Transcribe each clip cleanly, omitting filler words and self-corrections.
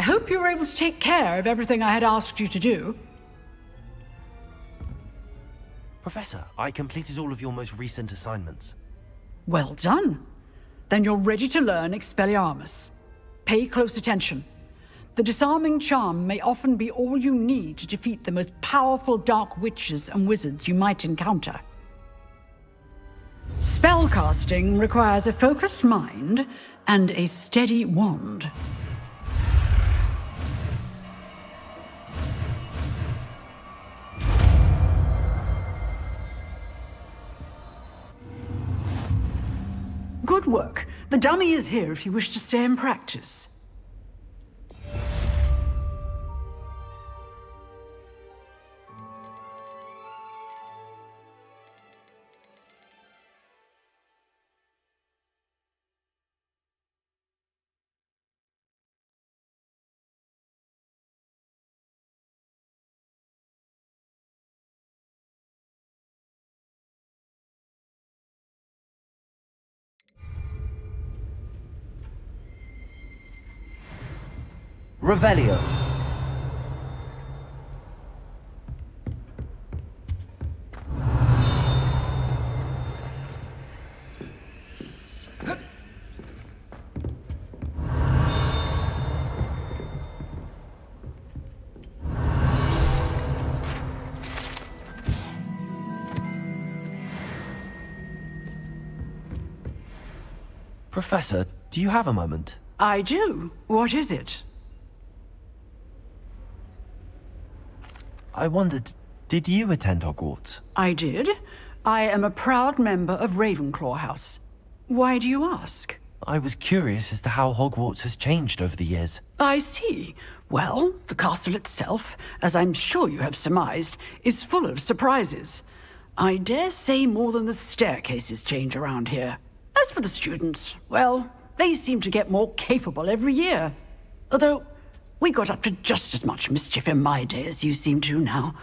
hope you were able to take care of everything I had asked you to do. Professor, I completed all of your most recent assignments. Well done. Then you're ready to learn Expelliarmus. Pay close attention. The disarming charm may often be all you need to defeat the most powerful dark witches and wizards you might encounter. Spellcasting requires a focused mind and a steady wand. Good work. The dummy is here if you wish to stay and practice. Revelio. Professor, do you have a moment? I do. What is it? I wondered, did you attend Hogwarts? I did. I am a proud member of Ravenclaw House. Why do you ask? I was curious as to how Hogwarts has changed over the years. I see. Well, the castle itself, as I'm sure you have surmised, is full of surprises. I dare say more than the staircases change around here. As for the students, well, they seem to get more capable every year. Although, we got up to just as much mischief in my day as you seem to now.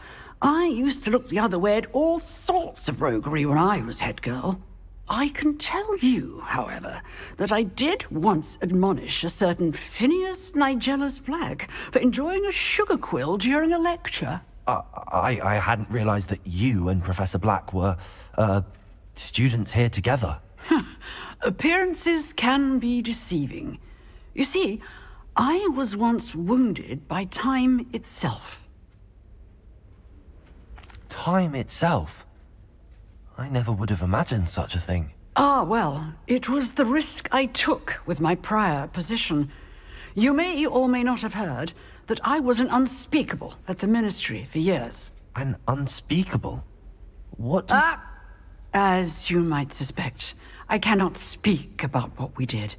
I used to look the other way at all sorts of roguery when I was head girl. I can tell you, however, that I did once admonish a certain Phineas Nigella's Black for enjoying a sugar quill during a lecture. I hadn't realized that you and Professor Black were, students here together. Appearances can be deceiving. You see, I was once wounded by time itself. Time itself? I never would have imagined such a thing. Ah, well, it was the risk I took with my prior position. You may or may not have heard that I was an unspeakable at the Ministry for years. An unspeakable? What does... As you might suspect, I cannot speak about what we did.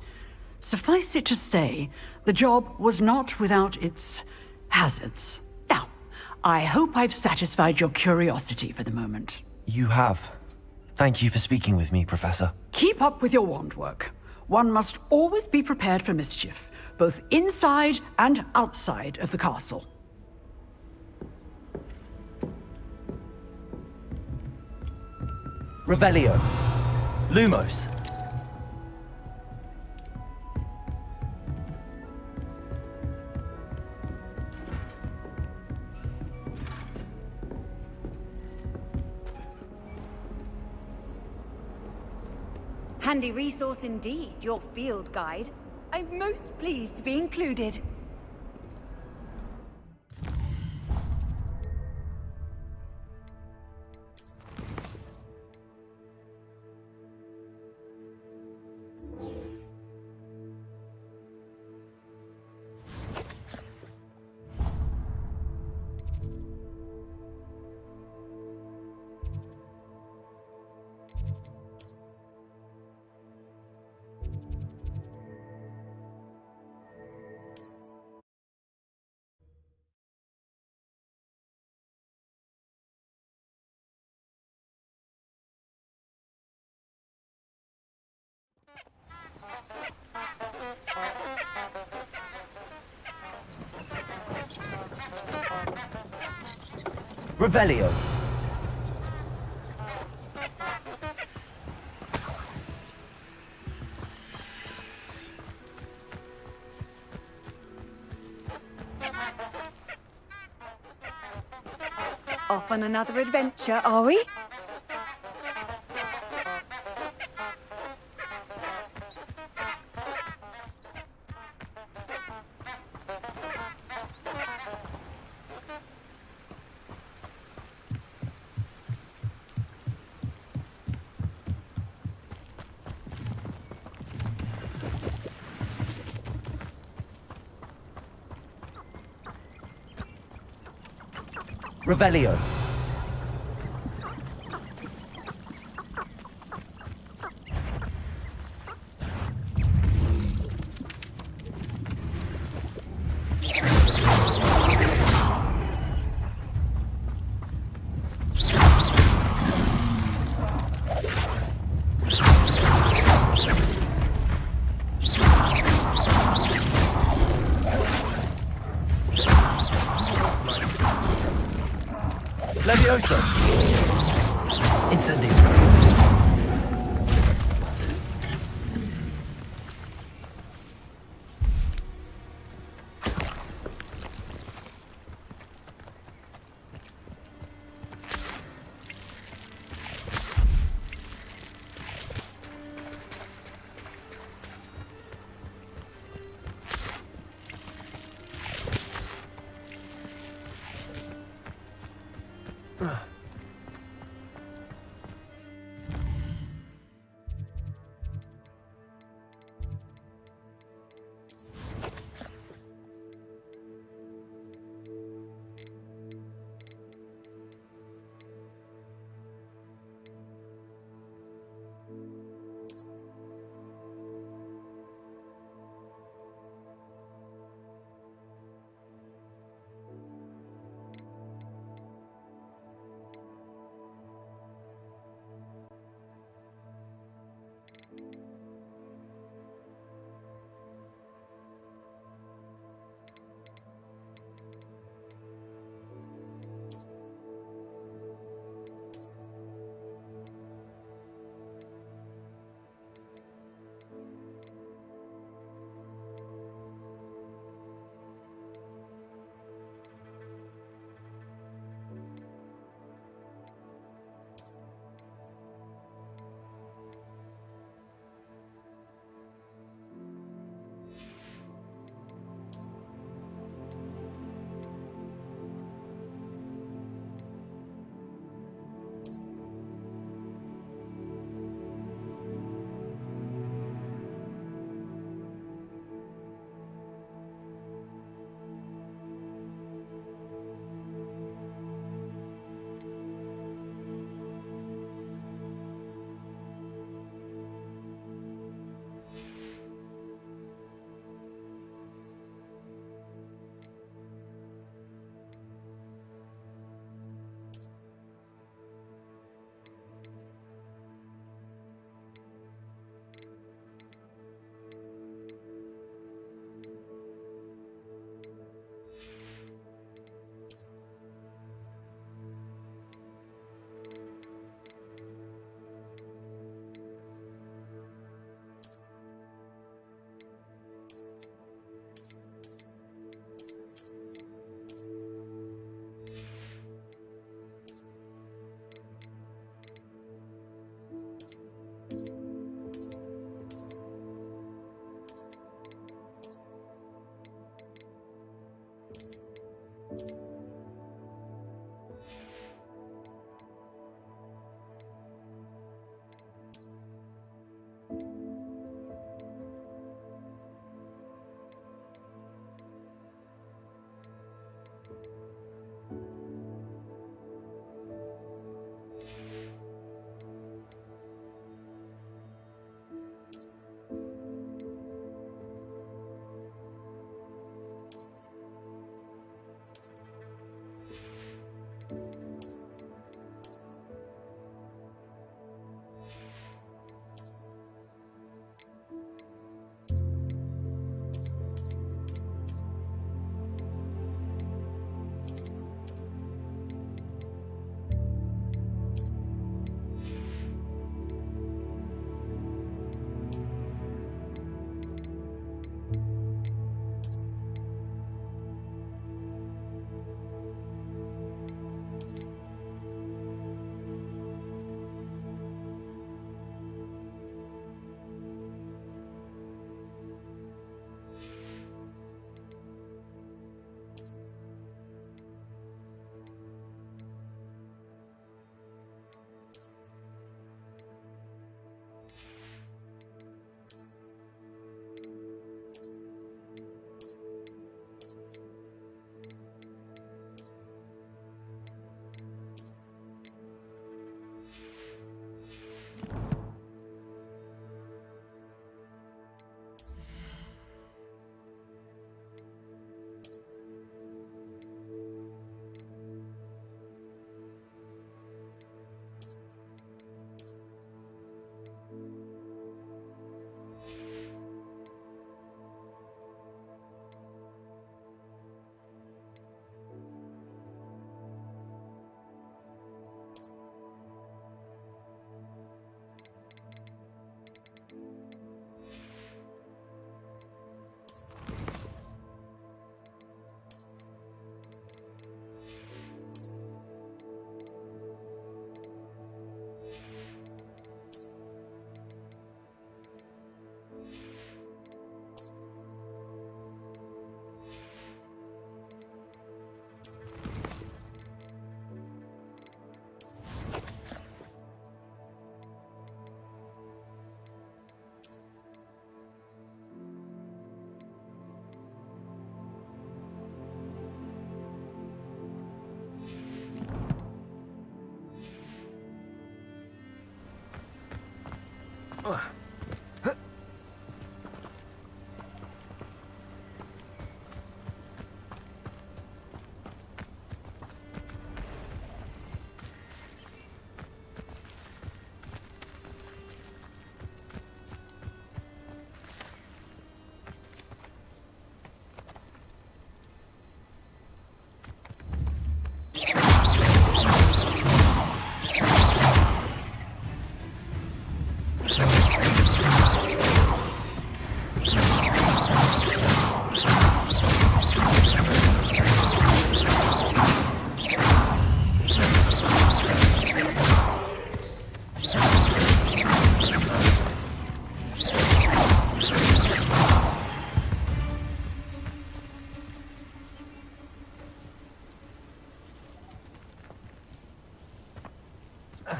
Suffice it to say, the job was not without its hazards. Now, I hope I've satisfied your curiosity for the moment. You have. Thank you for speaking with me, Professor. Keep up with your wand work. One must always be prepared for mischief, both inside and outside of the castle. Revelio. Lumos. Handy resource indeed, your field guide. I'm most pleased to be included. Revelio. off on another adventure, are we? Revelio. Levioso. Incendio.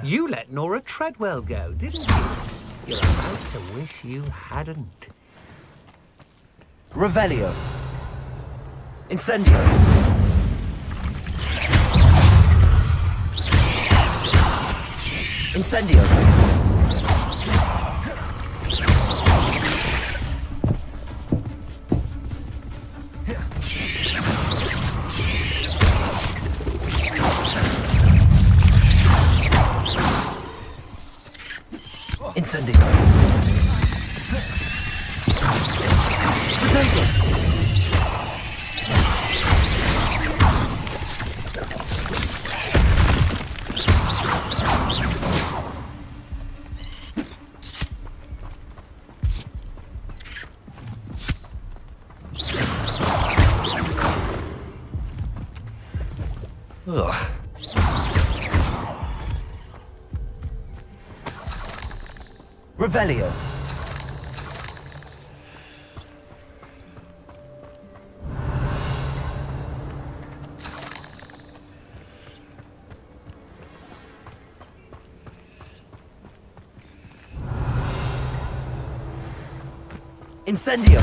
You let Nora Treadwell go, didn't you? You're about to wish you hadn't. Revelio. Incendio. Incendio. Incendio. Ugh. Revelio. Incendio.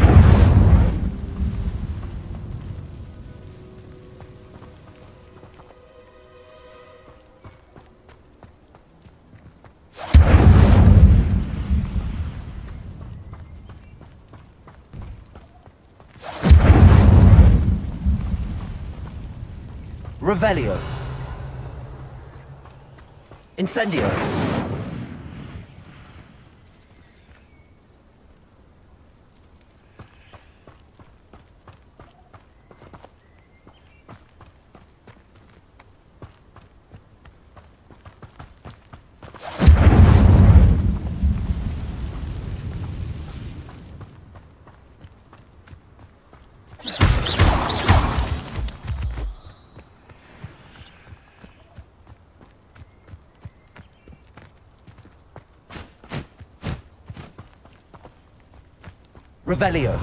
Revelio. Incendio. Revelio.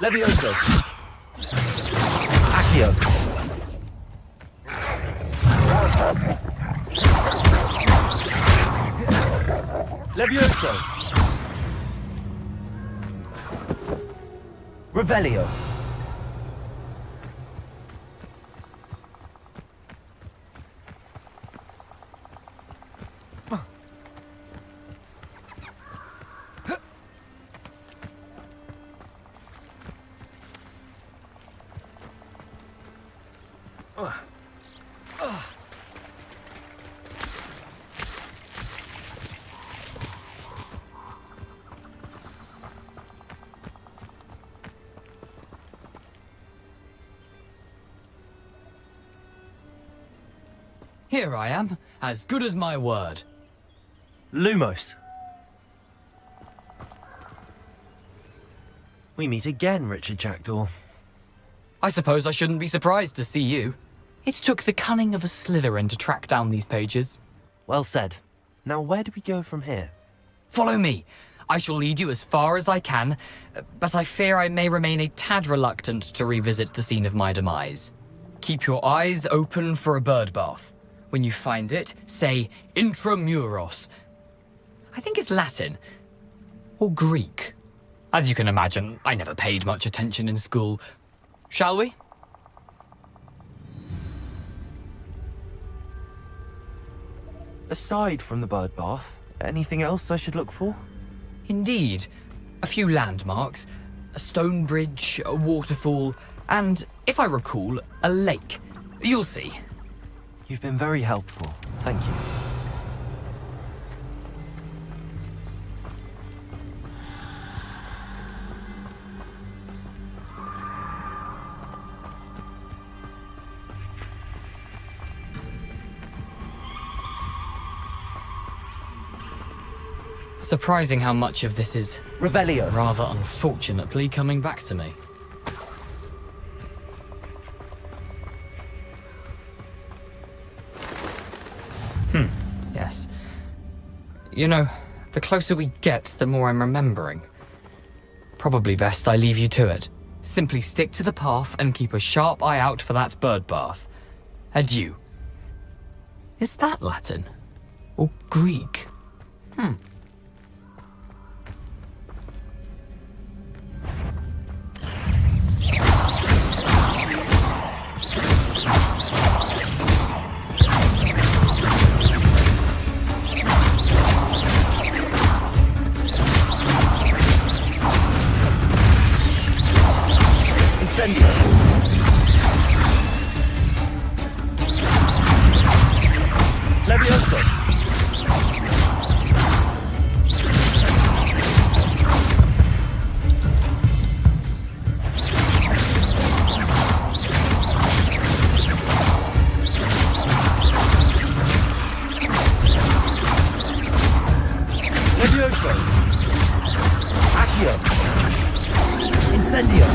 Levioso. Accio. Levioso. Revelio. Here I am, as good as my word. Lumos. We meet again, Richard Jackdaw. I suppose I shouldn't be surprised to see you. It took the cunning of a Slytherin to track down these pages. Well said. Now where do we go from here? Follow me. I shall lead you as far as I can, but I fear I may remain a tad reluctant to revisit the scene of my demise. Keep your eyes open for a bird bath. When you find it, say intramuros. I think it's Latin. Or Greek. As you can imagine, I never paid much attention in school. Shall we? Aside from the bird bath, anything else I should look for? Indeed. A few landmarks, a stone bridge, a waterfall, and, if I recall, a lake. You'll see. You've been very helpful. Thank you. Surprising how much of this is, Revelio. rather unfortunately, coming back to me. Yes. You know, the closer we get, the more I'm remembering. Probably best I leave you to it. Simply stick to the path and keep a sharp eye out for that bird bath. Adieu. Is that Latin? Or Greek? Incendio. Levioso. Levioso. Accio. Incendio.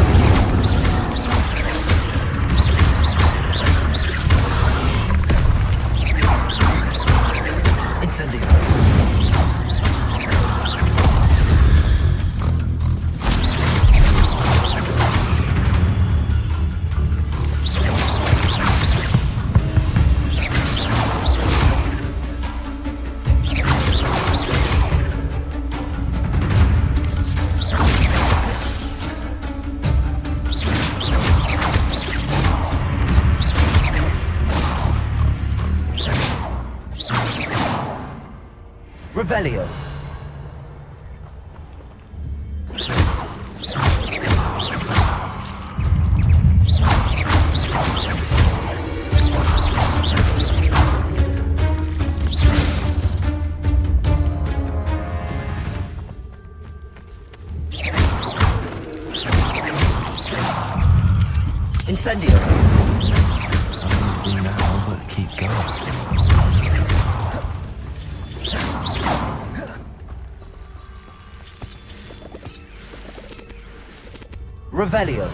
Incendio. Revelio. Incendio. Nothing now but keep going. Revelio.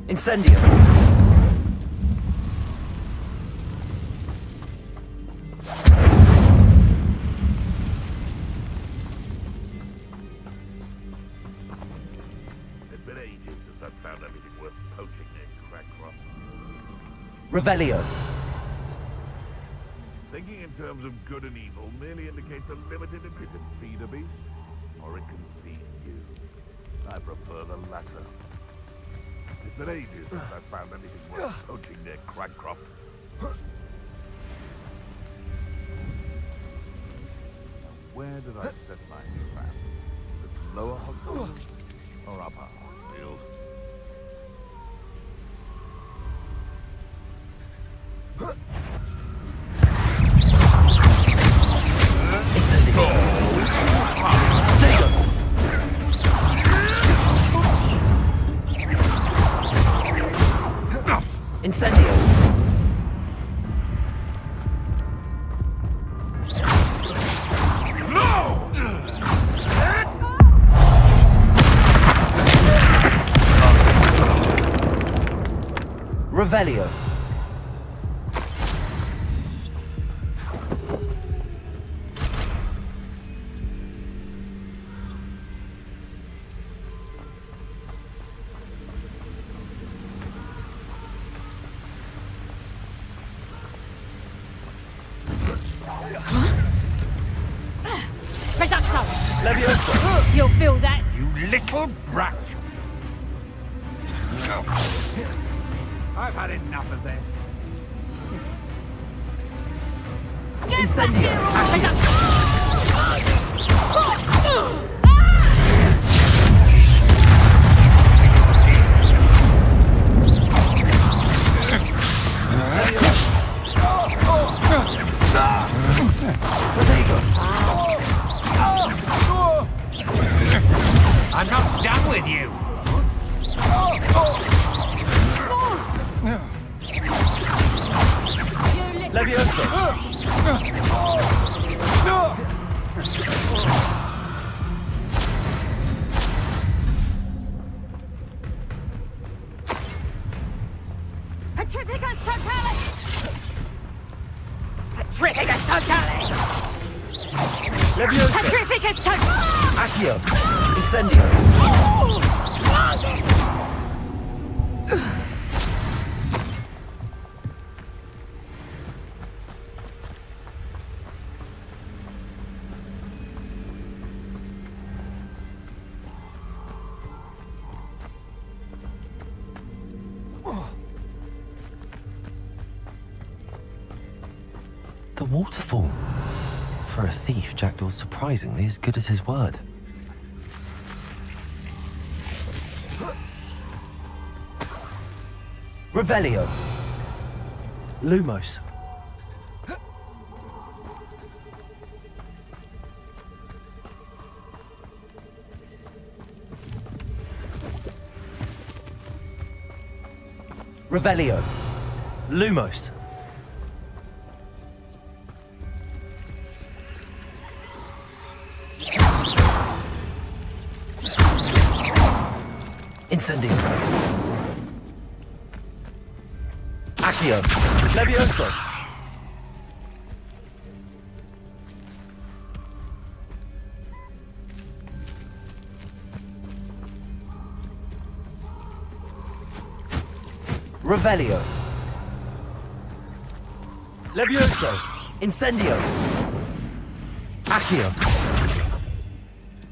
Incendio. It's been ages since I've found anything worth poaching near Crackcroft. Revelio. Thinking in terms of good and evil merely indicates a limited ability to feed a beast, or it can feed you. I prefer the latter. It's been ages since I've found anything worth poaching near Crackcroft. Where did I set my trap? The lower Hogwarts or upper Hogfield? Incendio. Incendio. Revelio. Reducto! Leviosa! You'll feel that. You little brat! I've had enough of this. Incendio! I'm not done with you. Leviosa! Petrificus totalis! Petrificus totalis! Leviosa! Petrificus totalis! Accio! Incendio! The waterfall. For a thief, Jackdaw's surprisingly as good as his word. Revelio. Lumos. Revelio. Lumos. Incendio. Accio. Levioso. Revelio. Levioso. Incendio. Accio.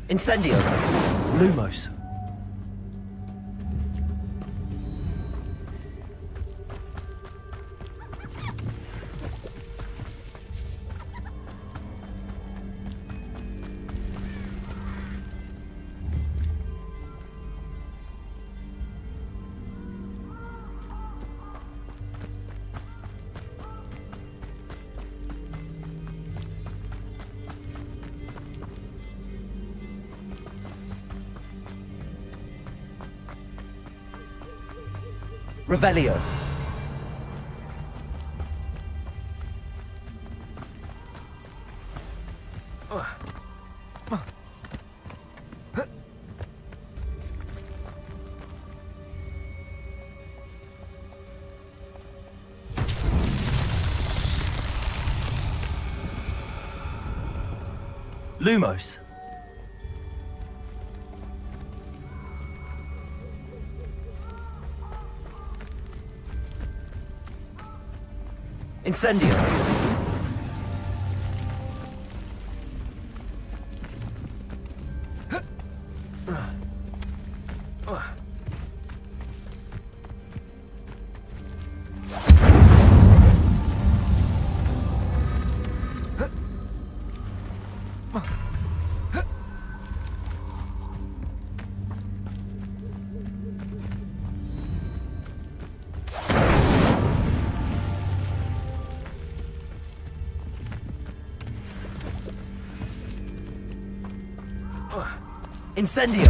Incendio. Lumos. Revelio. Lumos. Incendio. Incendio.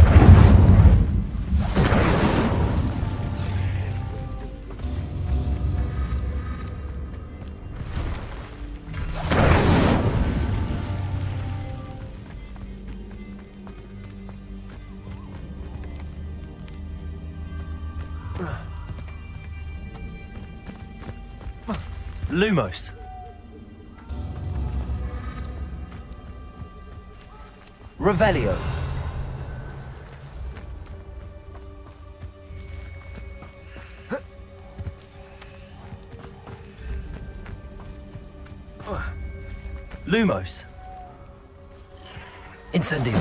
Lumos. Revelio. Lumos. Incendio.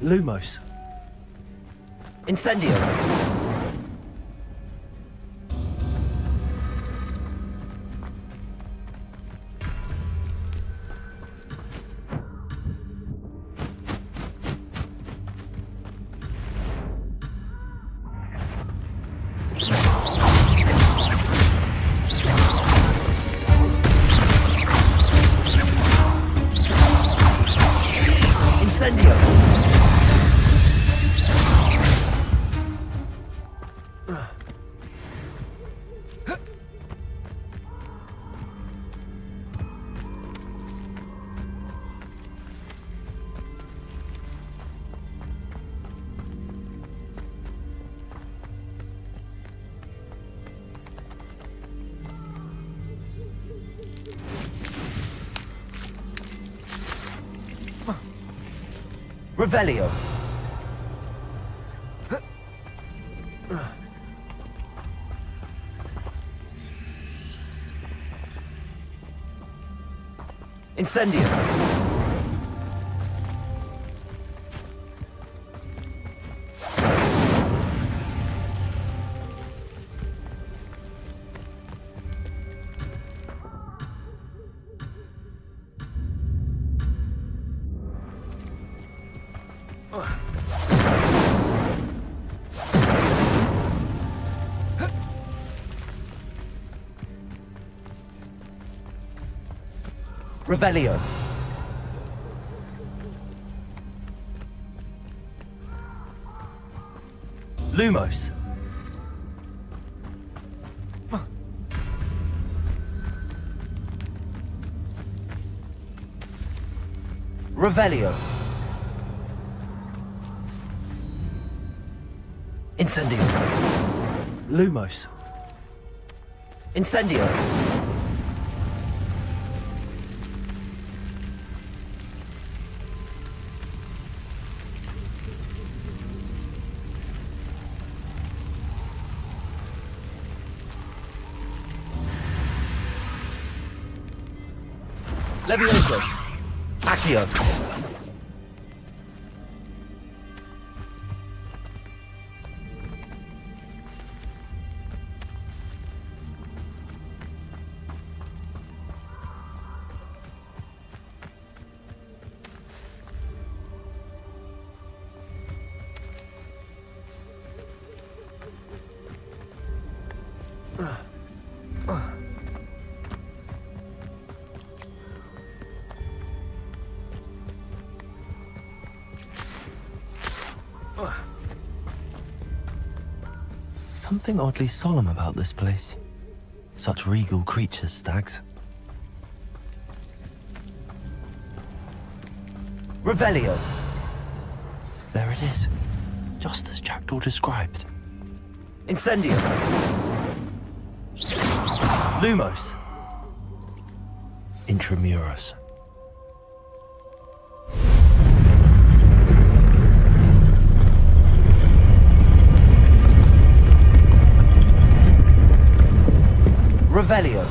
Lumos. Incendio. Incendio. Revelio. Incendio. Revelio. Lumos. Revelio. Incendio. Lumos. Incendio. Levioso. Accio. Something oddly solemn about this place. Such regal creatures, stags. Revelio. There it is. Just as Jackdaw described. Incendio. Lumos. Intramuros. Revelio.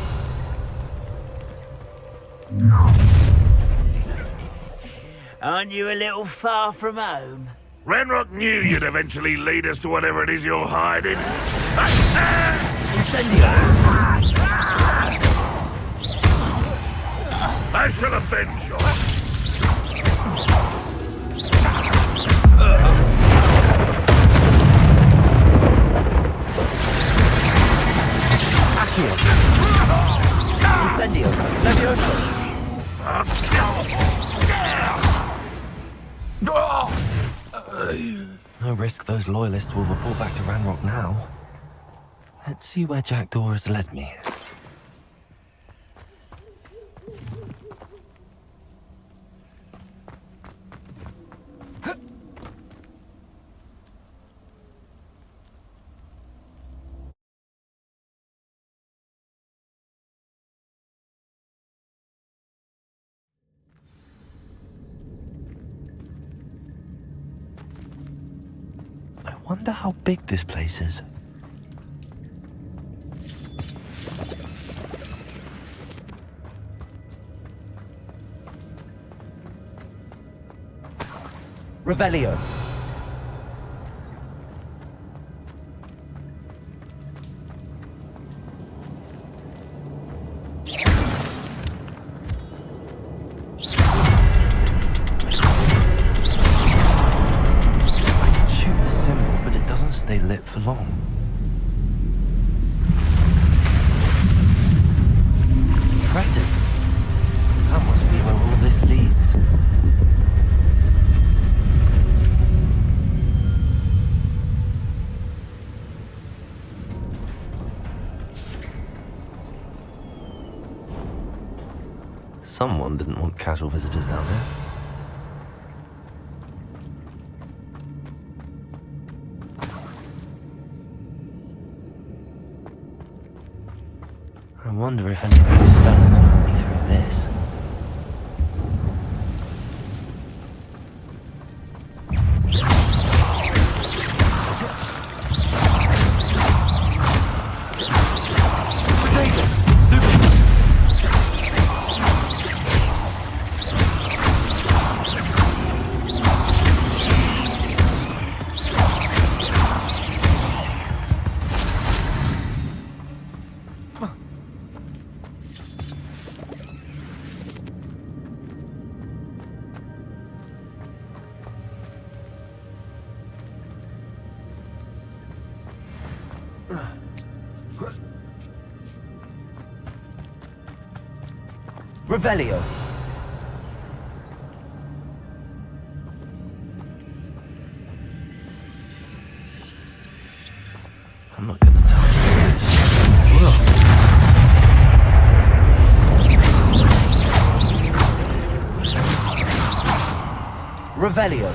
Aren't you a little far from home? Ranrock knew you'd eventually lead us to whatever it is you're hiding. Incendio. I shall avenge you. Incendio. Levioso. No risk those loyalists will report back to Ranrock now. Let's see where Jackdaw has led me. I wonder how big this place is. Revelio. Stay lit for long. Impressive. That must be where all this leads. Someone didn't want casual visitors down there. I wonder if any of these spells will help me through this. Revelio. I'm not gonna touch this. Revelio.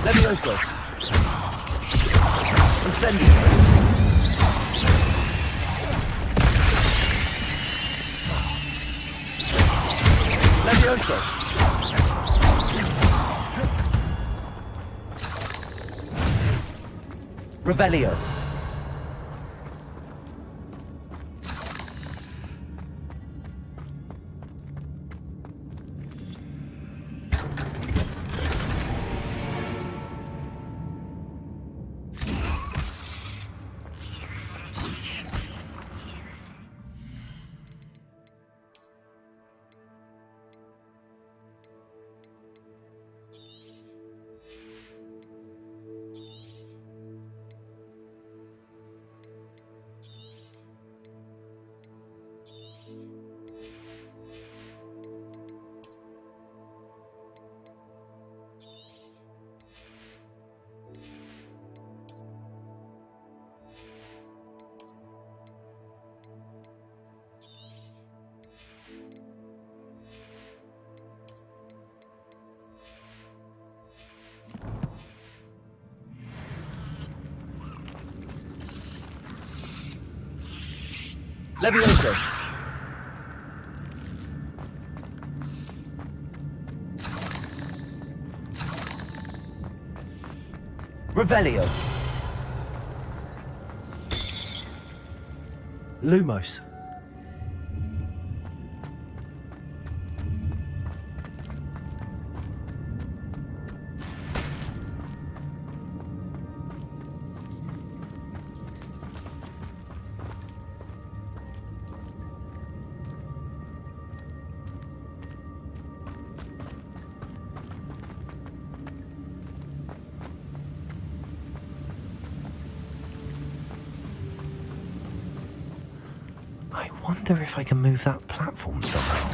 Levioso. Incendio. Levioso. Revelio. Levioso. Revelio. Lumos. I wonder if I can move that platform somehow.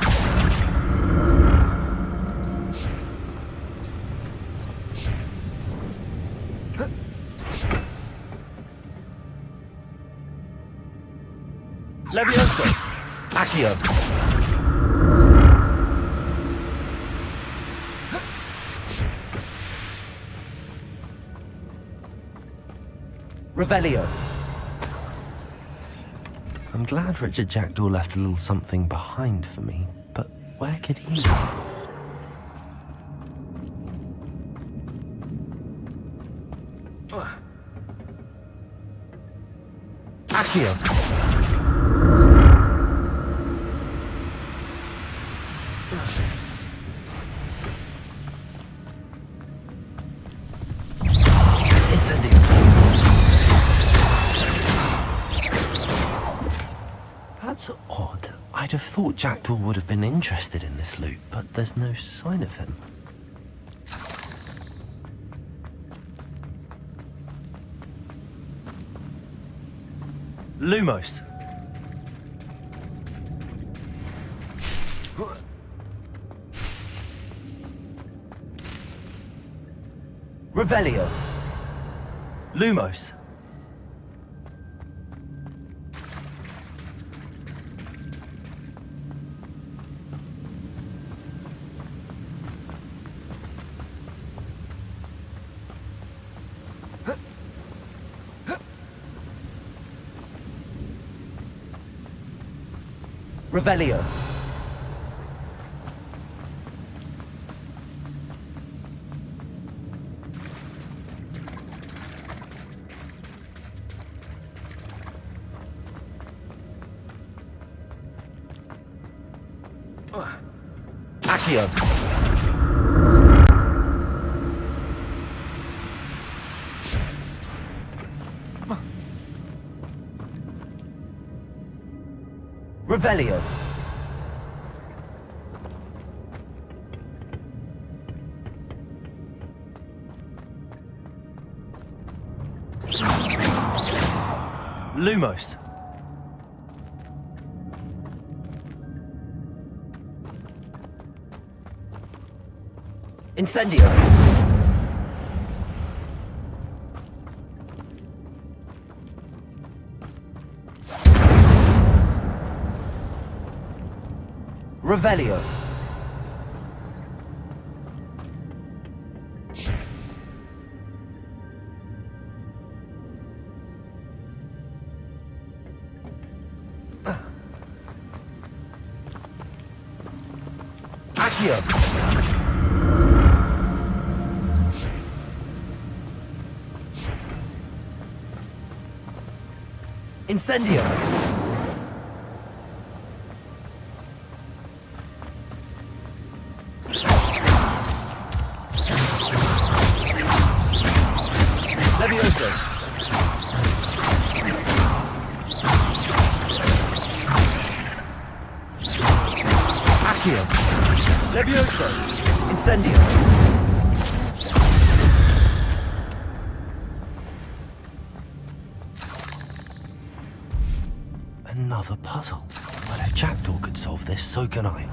Levioso. Accio. Revelio. I'm glad Richard Jackdaw left a little something behind for me, but where could he be? Accio! Incendio! That's odd. I'd have thought Jackdaw would have been interested in this loot, but there's no sign of him. Lumos. Revelio. Lumos. Revelio. Accio. Revelio. Lumos. Incendio. Revelio. Accio. Incendio. Levioso. Accio. Levioso. Incendio. Another puzzle. But if Jackdaw could solve this, so can I.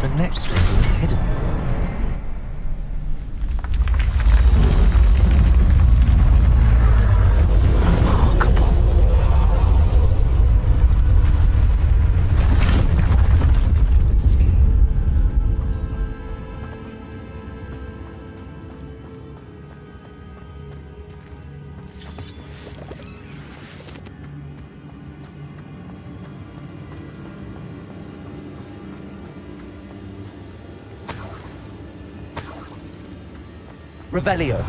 The next thing is hidden. Remarkable. Revelio.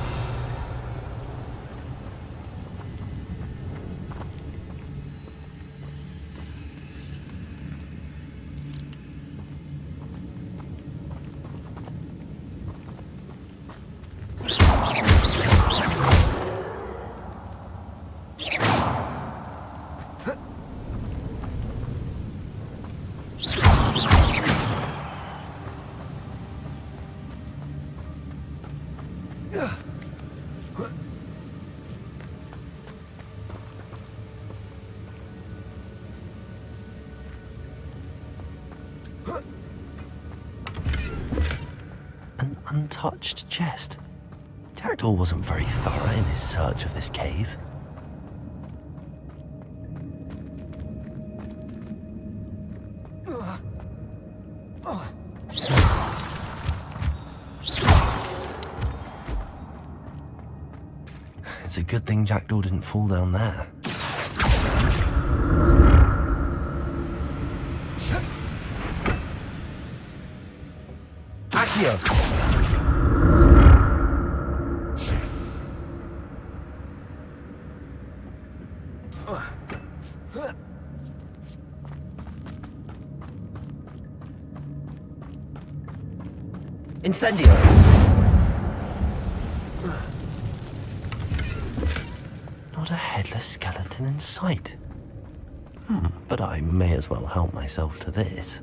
An untouched chest. Jackdaw wasn't very thorough in his search of this cave. It's a good thing Jackdaw didn't fall down there. Accio! Incendio! Not a headless skeleton in sight. But I may as well help myself to this.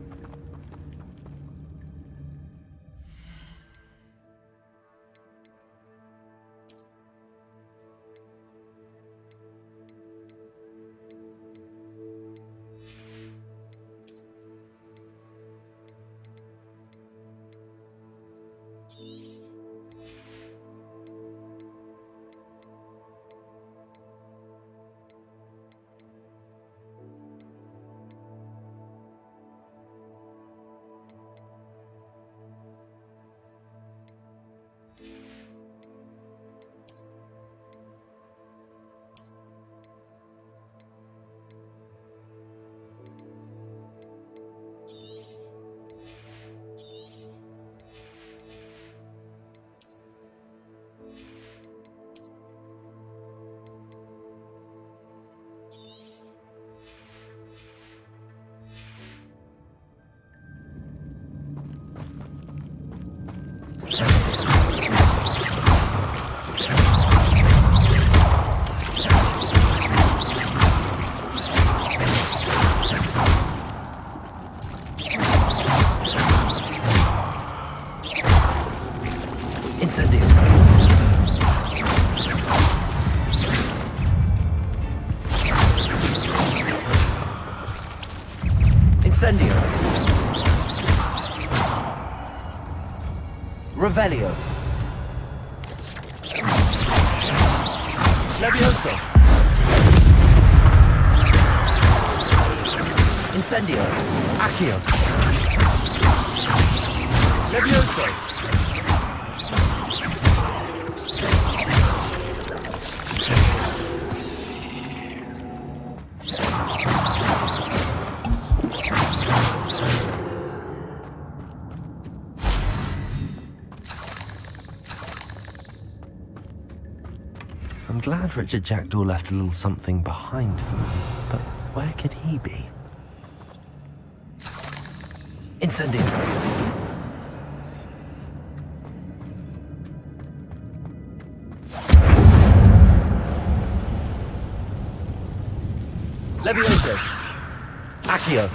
Incendio! Incendio! Revelio! Levioso! Incendio! Accio! Levioso! I'm glad Richard Jackdaw left a little something behind for me, but where could he be? Incendio! Levioso! Accio!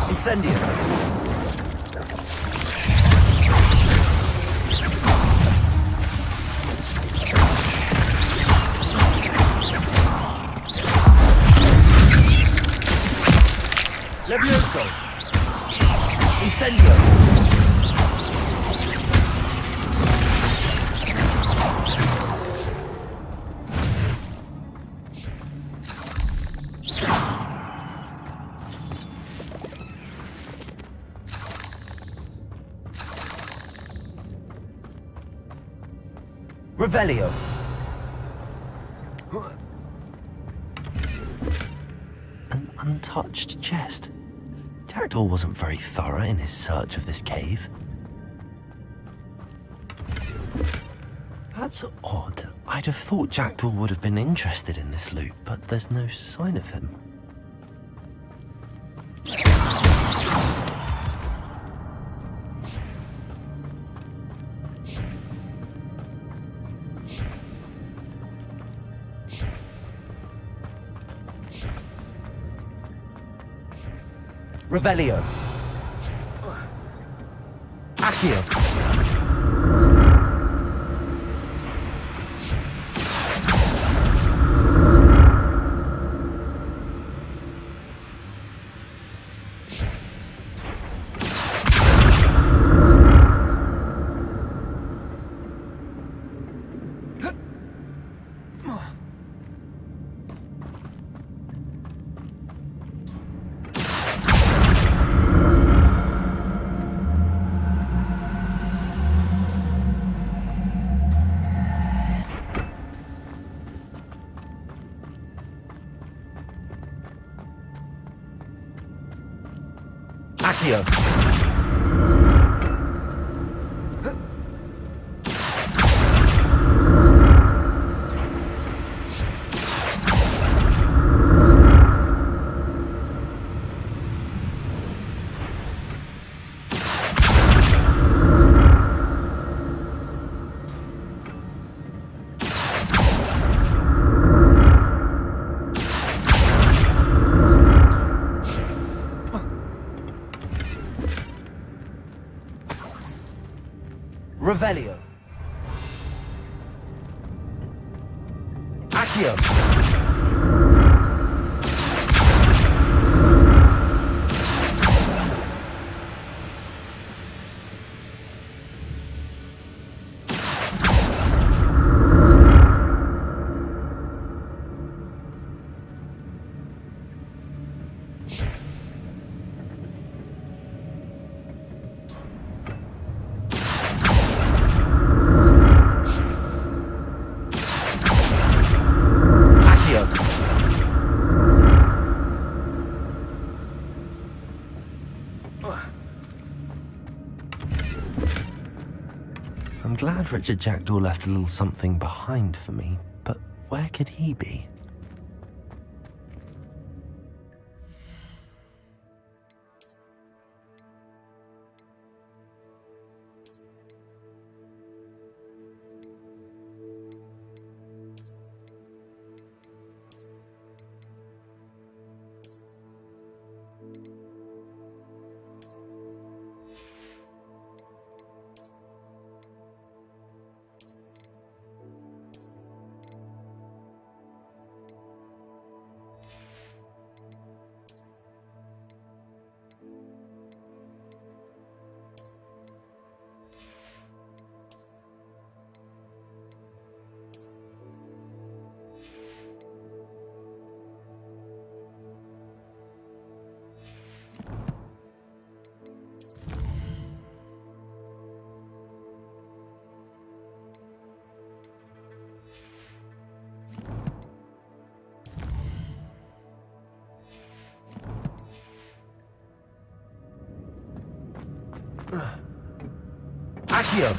Incendio! Levioso! Incendio! Revelio! An untouched chest. Jackdaw wasn't very thorough in his search of this cave. That's odd. I'd have thought Jackdaw would have been interested in this loot, but there's no sign of him. Revelio. Accio. Accio. Revelio. Accio. I'm glad Richard Jackdaw left a little something behind for me, but where could he be? Accio!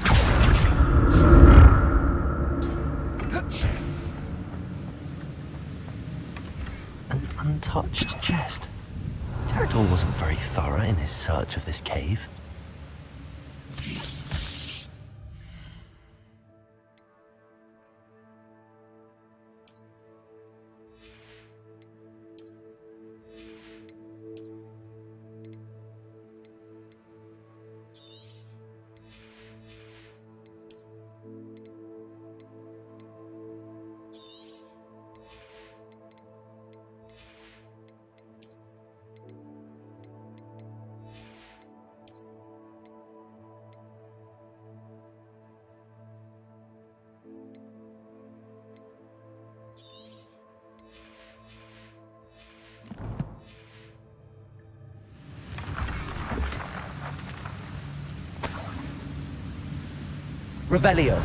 An untouched chest. Jackdaw wasn't very thorough in his search of this cave. Revelio.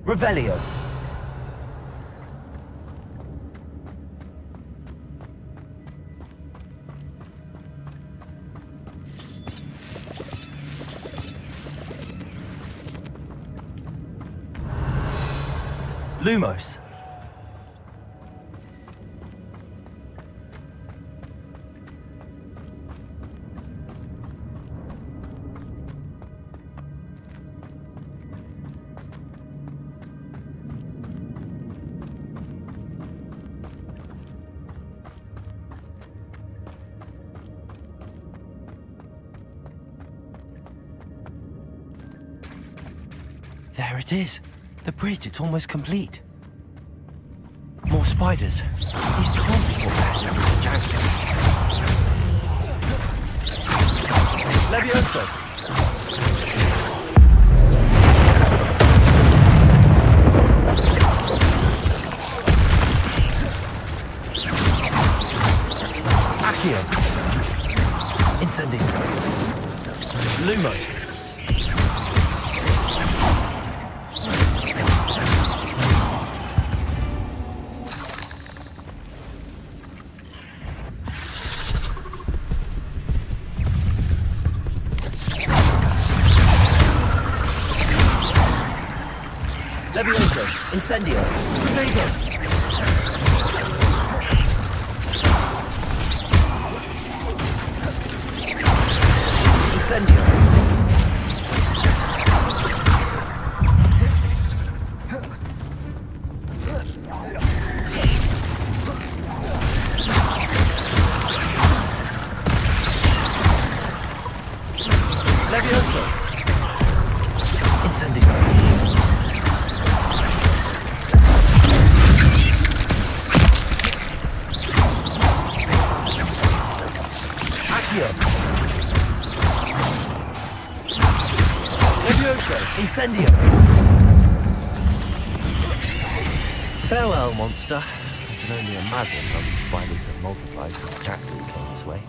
Revelio. Lumos. There it is. The bridge, it's almost complete. More spiders. These can't be what they're to Jack. Levioso! Accio! Incendio! Lumos! Levioso! Incendio! Fuego! Incendio! Levioso! Incendio! Incendio! Farewell, monster. I can only imagine how these spiders have multiplied since Jackdaw came this way.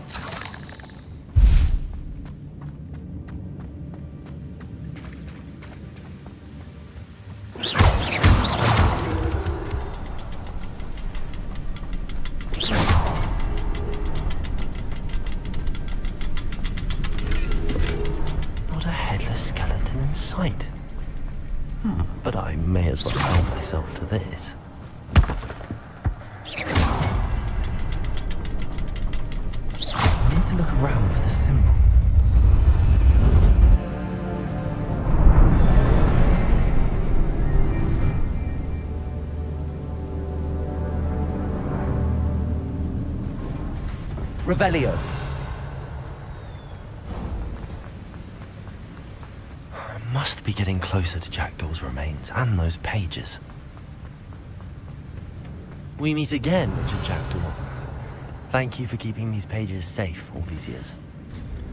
Skeleton in sight. But I may as well help myself to this. I need to look around for the symbol. Revelio. Must be getting closer to Jackdaw's remains and those pages. We meet again, Richard Jackdaw. Thank you for keeping these pages safe all these years.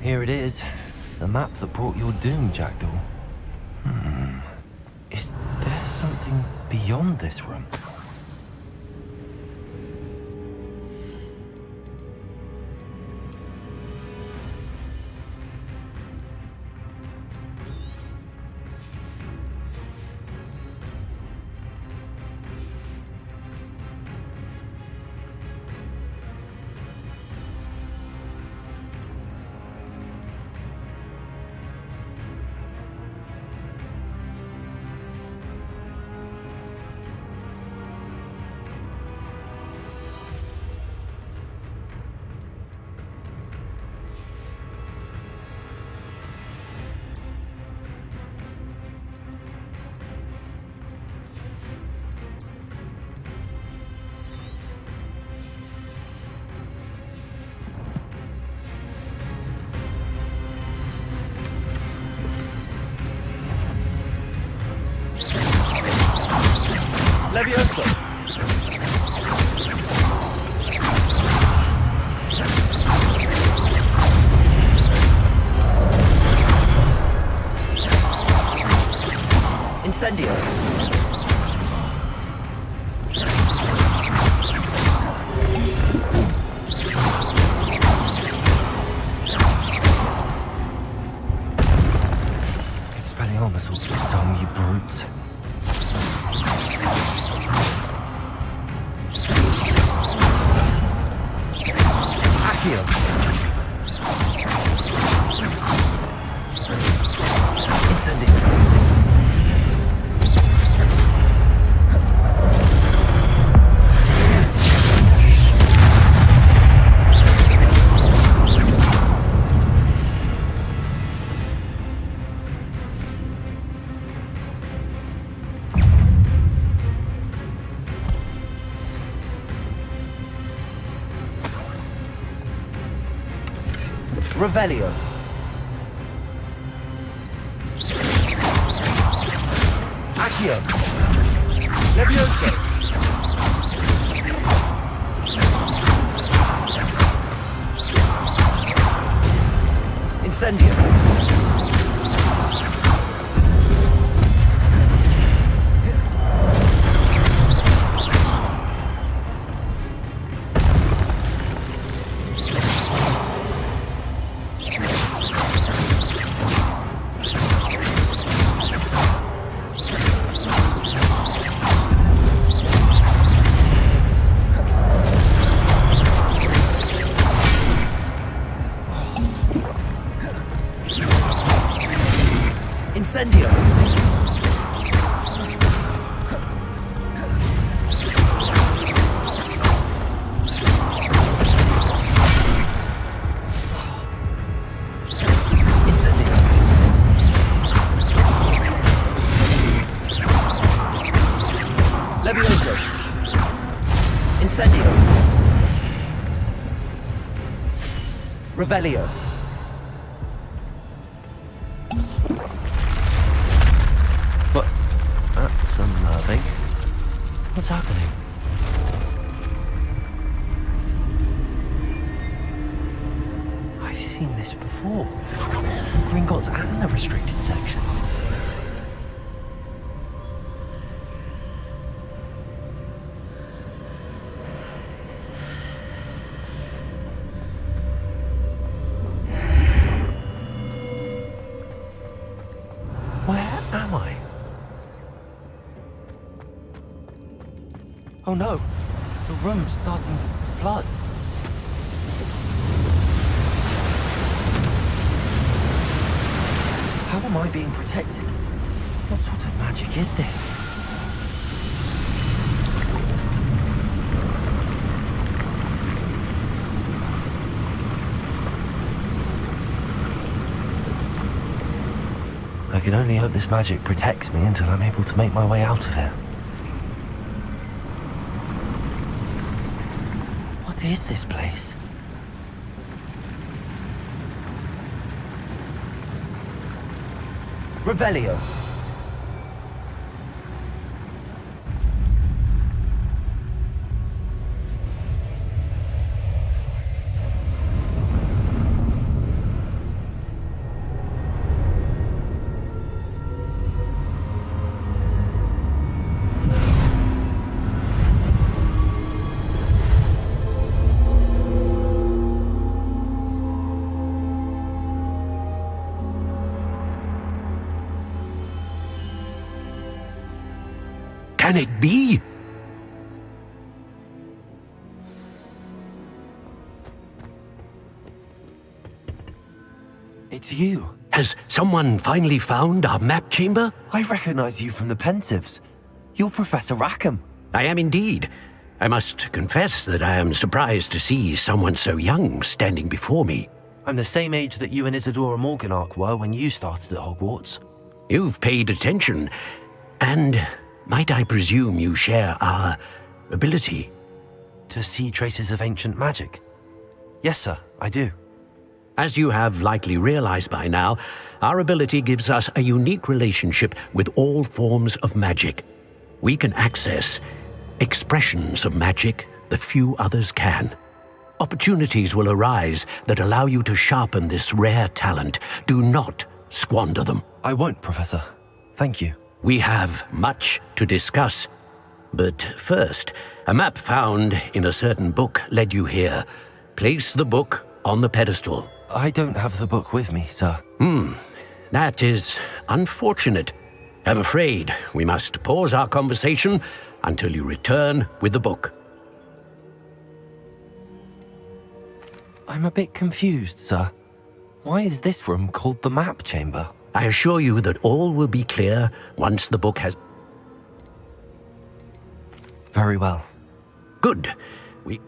Here it is, the map that brought your doom, Jackdaw. Is there something beyond this room? Levioso! Incendio! Expelliarmus will be some, you brutes. Accio! Incendio! Revelio. Accio. Levioso. Incendio. Incendio. Incendio. Levioso. Incendio. Revelio. But that's unnerving. What's happening? I've seen this before. Gringotts and the restricted section. Where am I? Oh no, the room's starting to flood. How am I being protected? What sort of magic is this? I can only hope this magic protects me until I'm able to make my way out of here. What is this place? Revelio. Can it be? It's you. Has someone finally found our map chamber? I recognize you from the Pensieves. You're Professor Rackham. I am indeed. I must confess that I am surprised to see someone so young standing before me. I'm the same age that you and Isadora Morganach were when you started at Hogwarts. You've paid attention, and might I presume you share our ability? To see traces of ancient magic? Yes, sir, I do. As you have likely realized by now, our ability gives us a unique relationship with all forms of magic. We can access expressions of magic that few others can. Opportunities will arise that allow you to sharpen this rare talent. Do not squander them. I won't, Professor. Thank you. We have much to discuss. But first, a map found in a certain book led you here. Place the book on the pedestal. I don't have the book with me, sir. That is unfortunate. I'm afraid we must pause our conversation until you return with the book. I'm a bit confused, sir. Why is this room called the map chamber? I assure you that all will be clear once the book has... Very well. Good. We...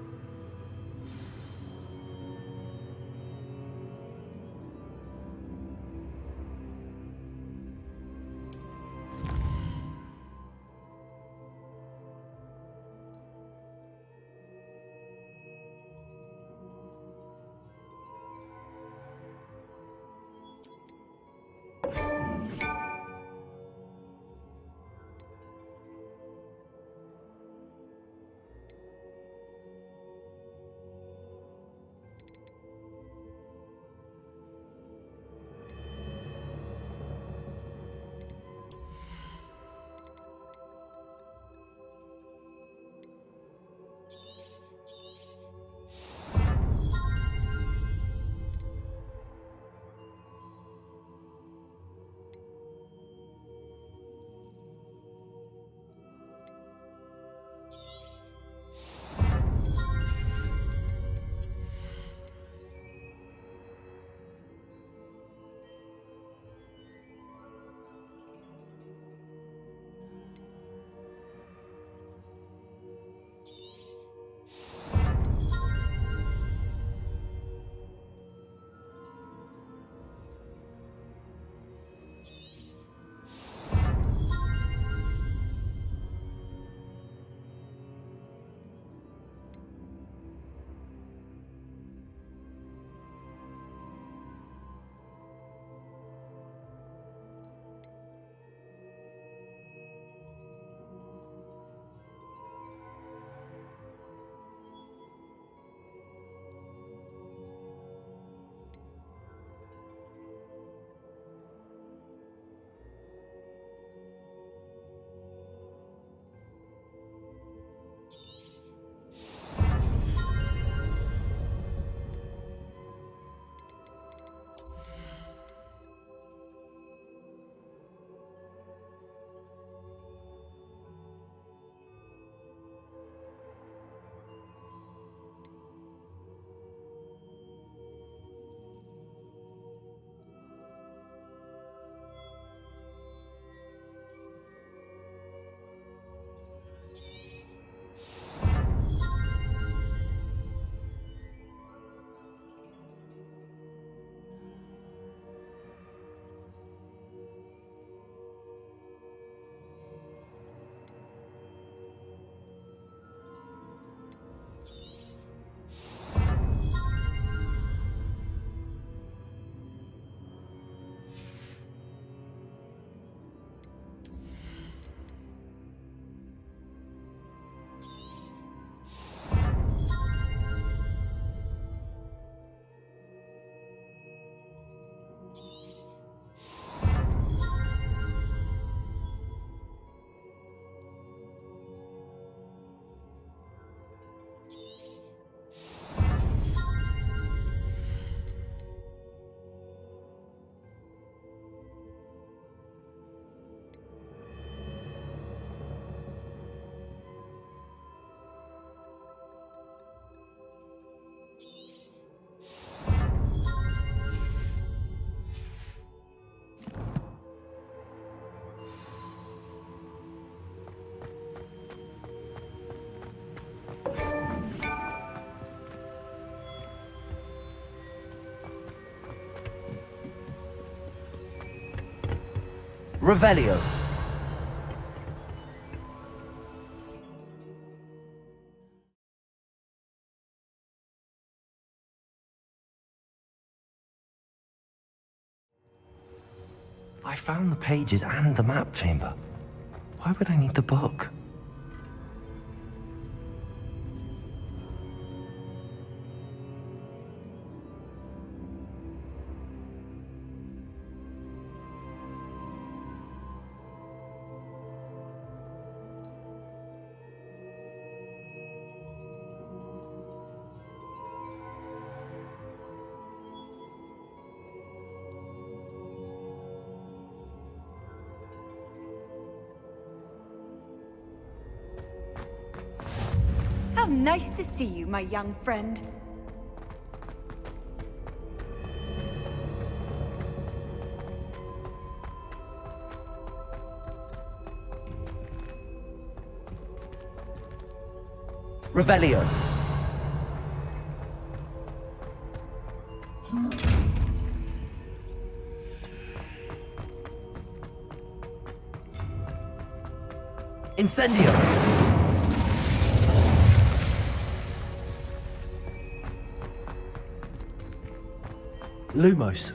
Revelio. I found the pages and the map chamber. Why would I need the book? How nice to see you, my young friend. Revelio. Incendio. Lumos.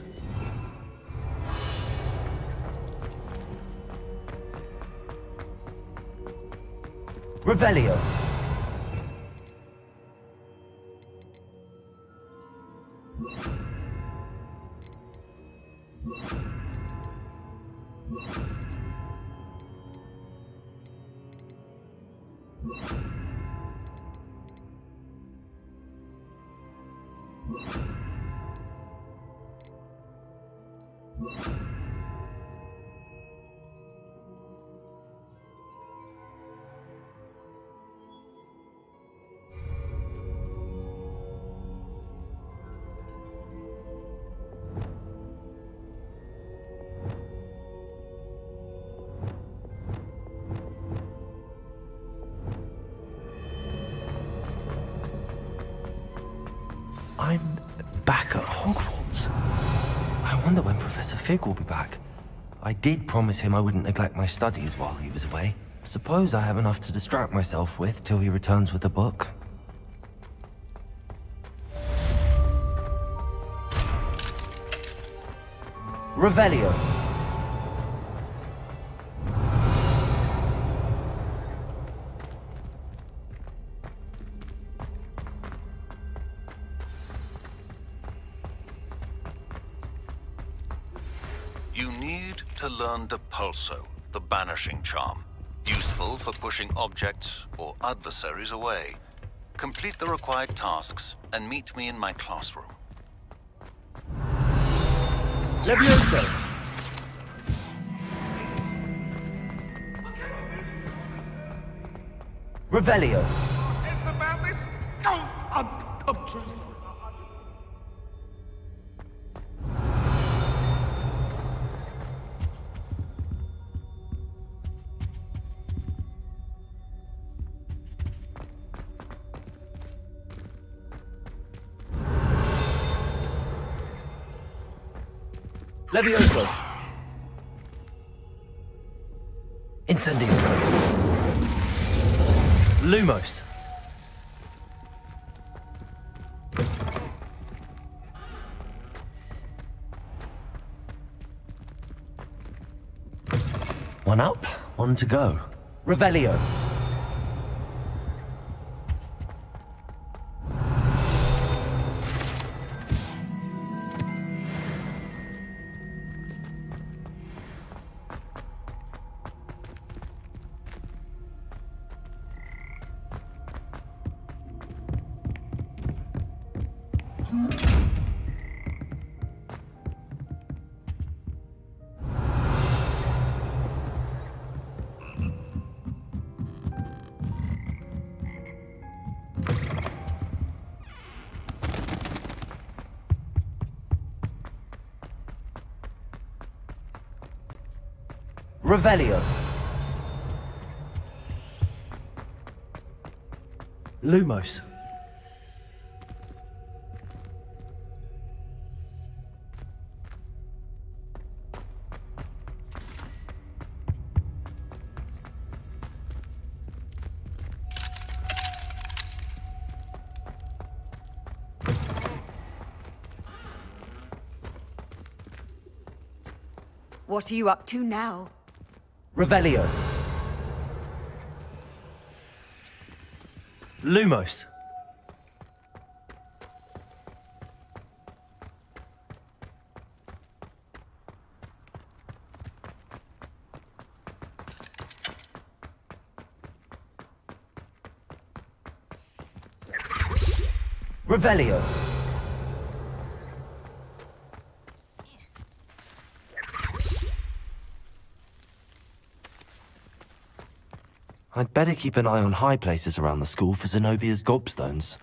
Revelio. I'm back at Hogwarts. I wonder when Professor Fig will be back. I did promise him I wouldn't neglect my studies while he was away. Suppose I have enough to distract myself with till he returns with the book. Revelio. You need to learn Depulso, the banishing charm. Useful for pushing objects or adversaries away. Complete the required tasks and meet me in my classroom. Levioso. Revelio. It's about this. No, I'm too sorry. Levioso. Incendio. Lumos. One up, one to go. Revelio. Revelio. Lumos. What are you up to now? Revelio. Lumos. Revelio. I'd better keep an eye on high places around the school for Zenobia's gobstones.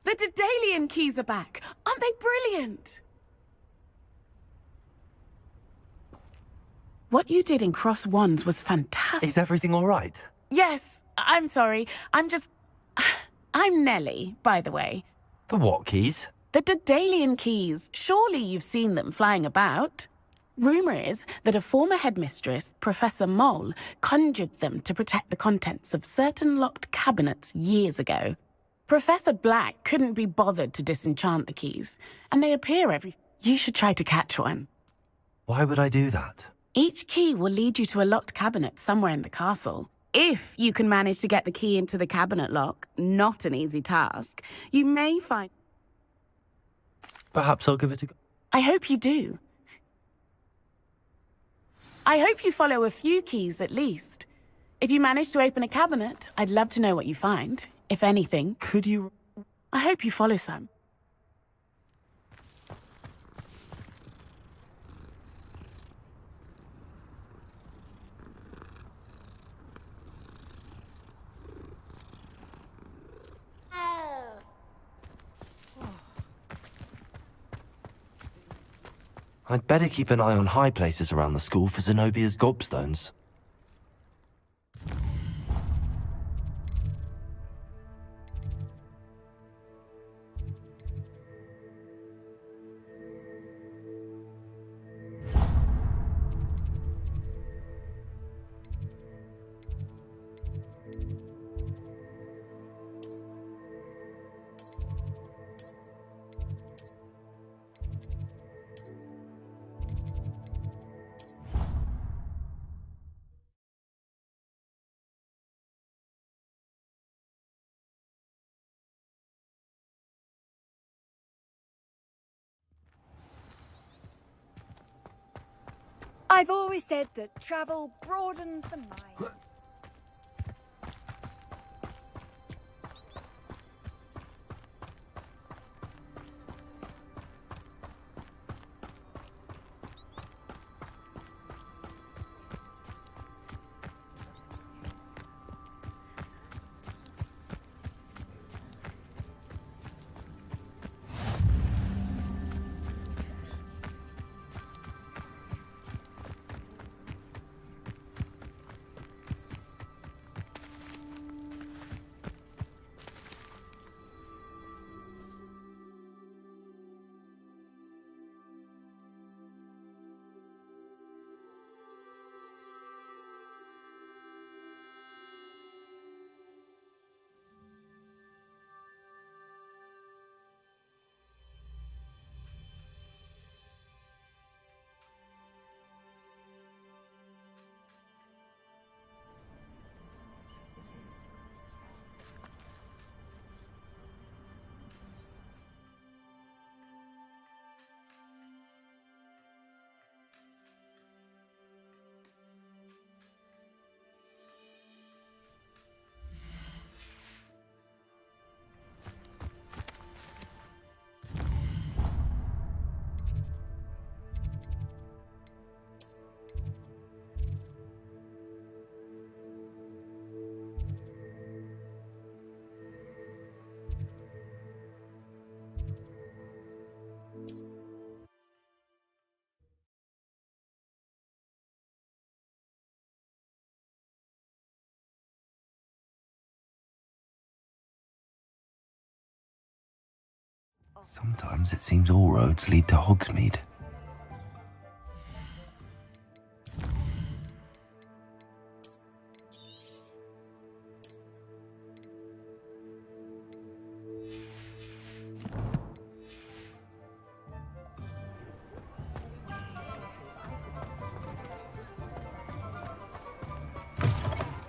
The Daedalian keys are back. Aren't they brilliant? What you did in Cross Wands was fantastic. Is everything all right? Yes, I'm sorry. I'm Nellie, by the way. The what keys? The Daedalian keys. Surely you've seen them flying about. Rumor is that a former headmistress, Professor Moll, conjured them to protect the contents of certain locked cabinets years ago. Professor Black couldn't be bothered to disenchant the keys, and they appear You should try to catch one. Why would I do that? Each key will lead you to a locked cabinet somewhere in the castle. If you can manage to get the key into the cabinet lock, not an easy task, you may find... Perhaps I'll give it a go. I hope you do. I hope you follow a few keys at least. If you manage to open a cabinet, I'd love to know what you find, if anything. Could you... I hope you follow some. I'd better keep an eye on high places around the school for Zenobia's gobstones. I've always said that travel broadens the mind. Sometimes it seems all roads lead to Hogsmeade.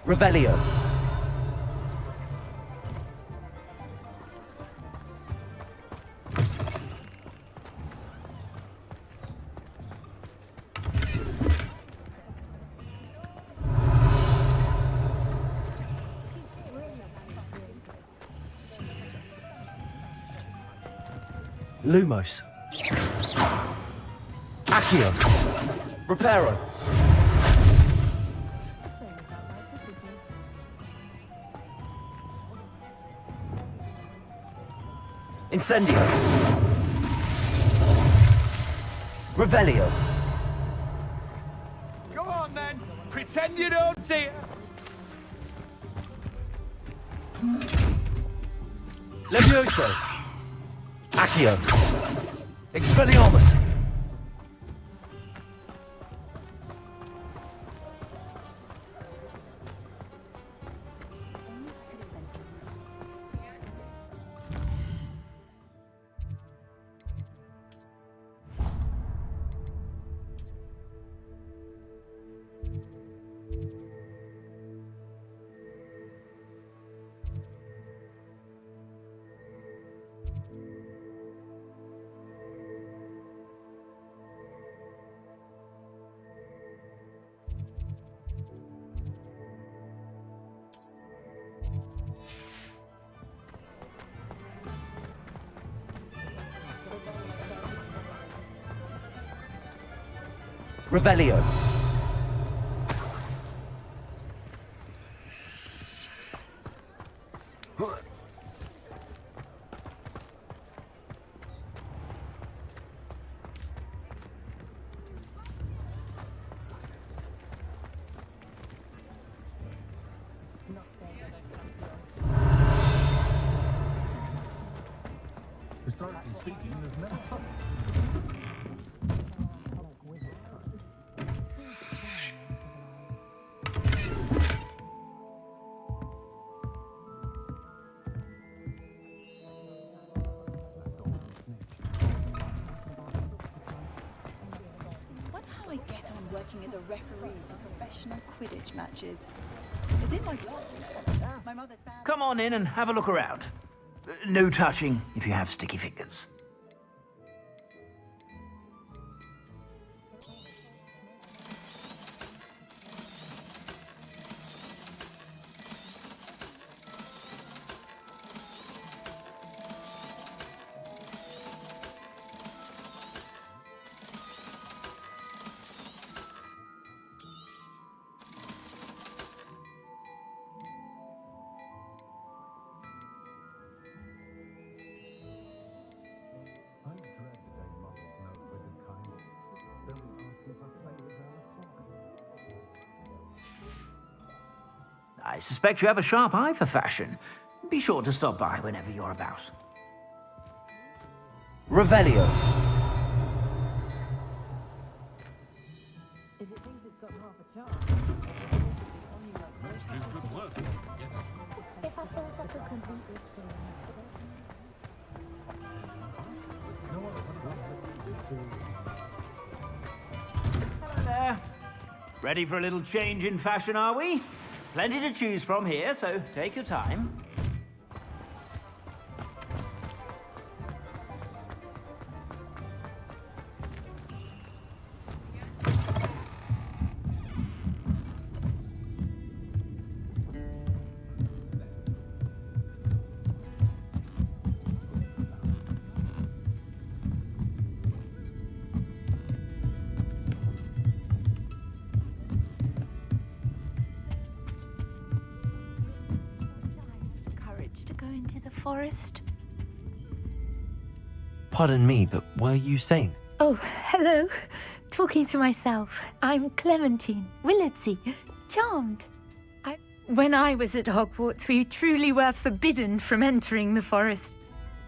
Revelio. Lumos. Accio. Reparo. Incendio. Revelio. Go on then. Pretend you don't see it. Levioso. Accio. Expelliarmus. Revelio. Historically speaking, there's never Wonder how I get on working as a referee for professional Quidditch matches. It's in my blood, you know. My mother's family. Come on in and have a look around. No touching if you have sticky fingers. I suspect you have a sharp eye for fashion. Be sure to stop by whenever you're about. Revelio. If it thinks it's got half a chance. If I thought I could complete this thing. Hello there. Ready for a little change in fashion, are we? Plenty to choose from here, so take your time. To go into the forest. Pardon me, but were you saying? Oh, hello. Talking to myself. I'm Clementine Willardsey. Charmed. When I was at Hogwarts, we truly were forbidden from entering the forest.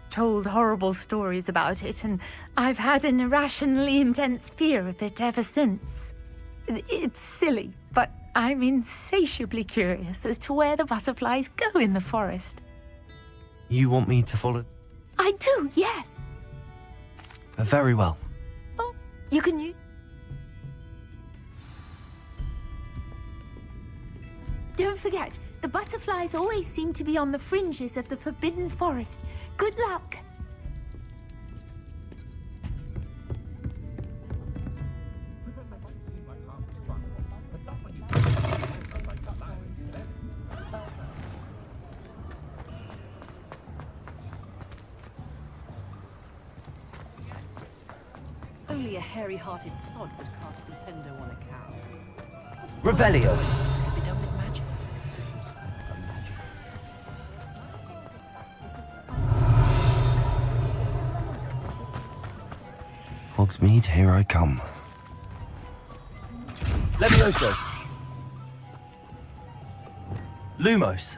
Told horrible stories about it, and I've had an irrationally intense fear of it ever since. It's silly, but I'm insatiably curious as to where the butterflies go in the forest. You want me to follow? I do, yes. Very well. Oh, you can use... don't forget, the butterflies always seem to be on the fringes of the Forbidden Forest. Good luck! Only a hairy-hearted sod would cast the pendo on a cow. Revelio. Could be done with magic. Hogsmeade, here I come. Levioso. Lumos.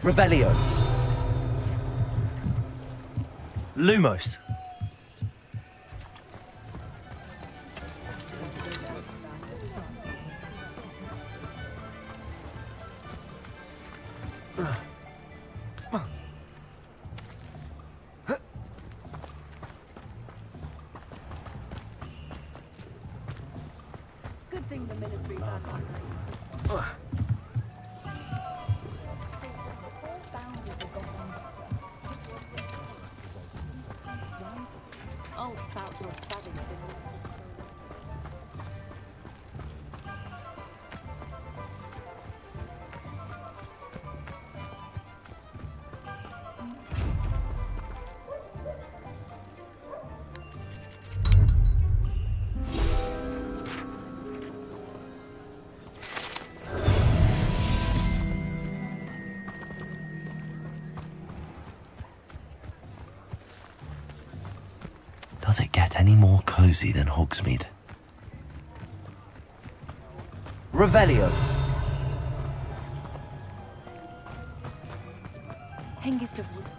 Revelio. Lumos. Good thing the military had I'll spout your stabbing signal. Does it get any more cozy than Hogsmeade? Revelio. Hengist of Woodhall.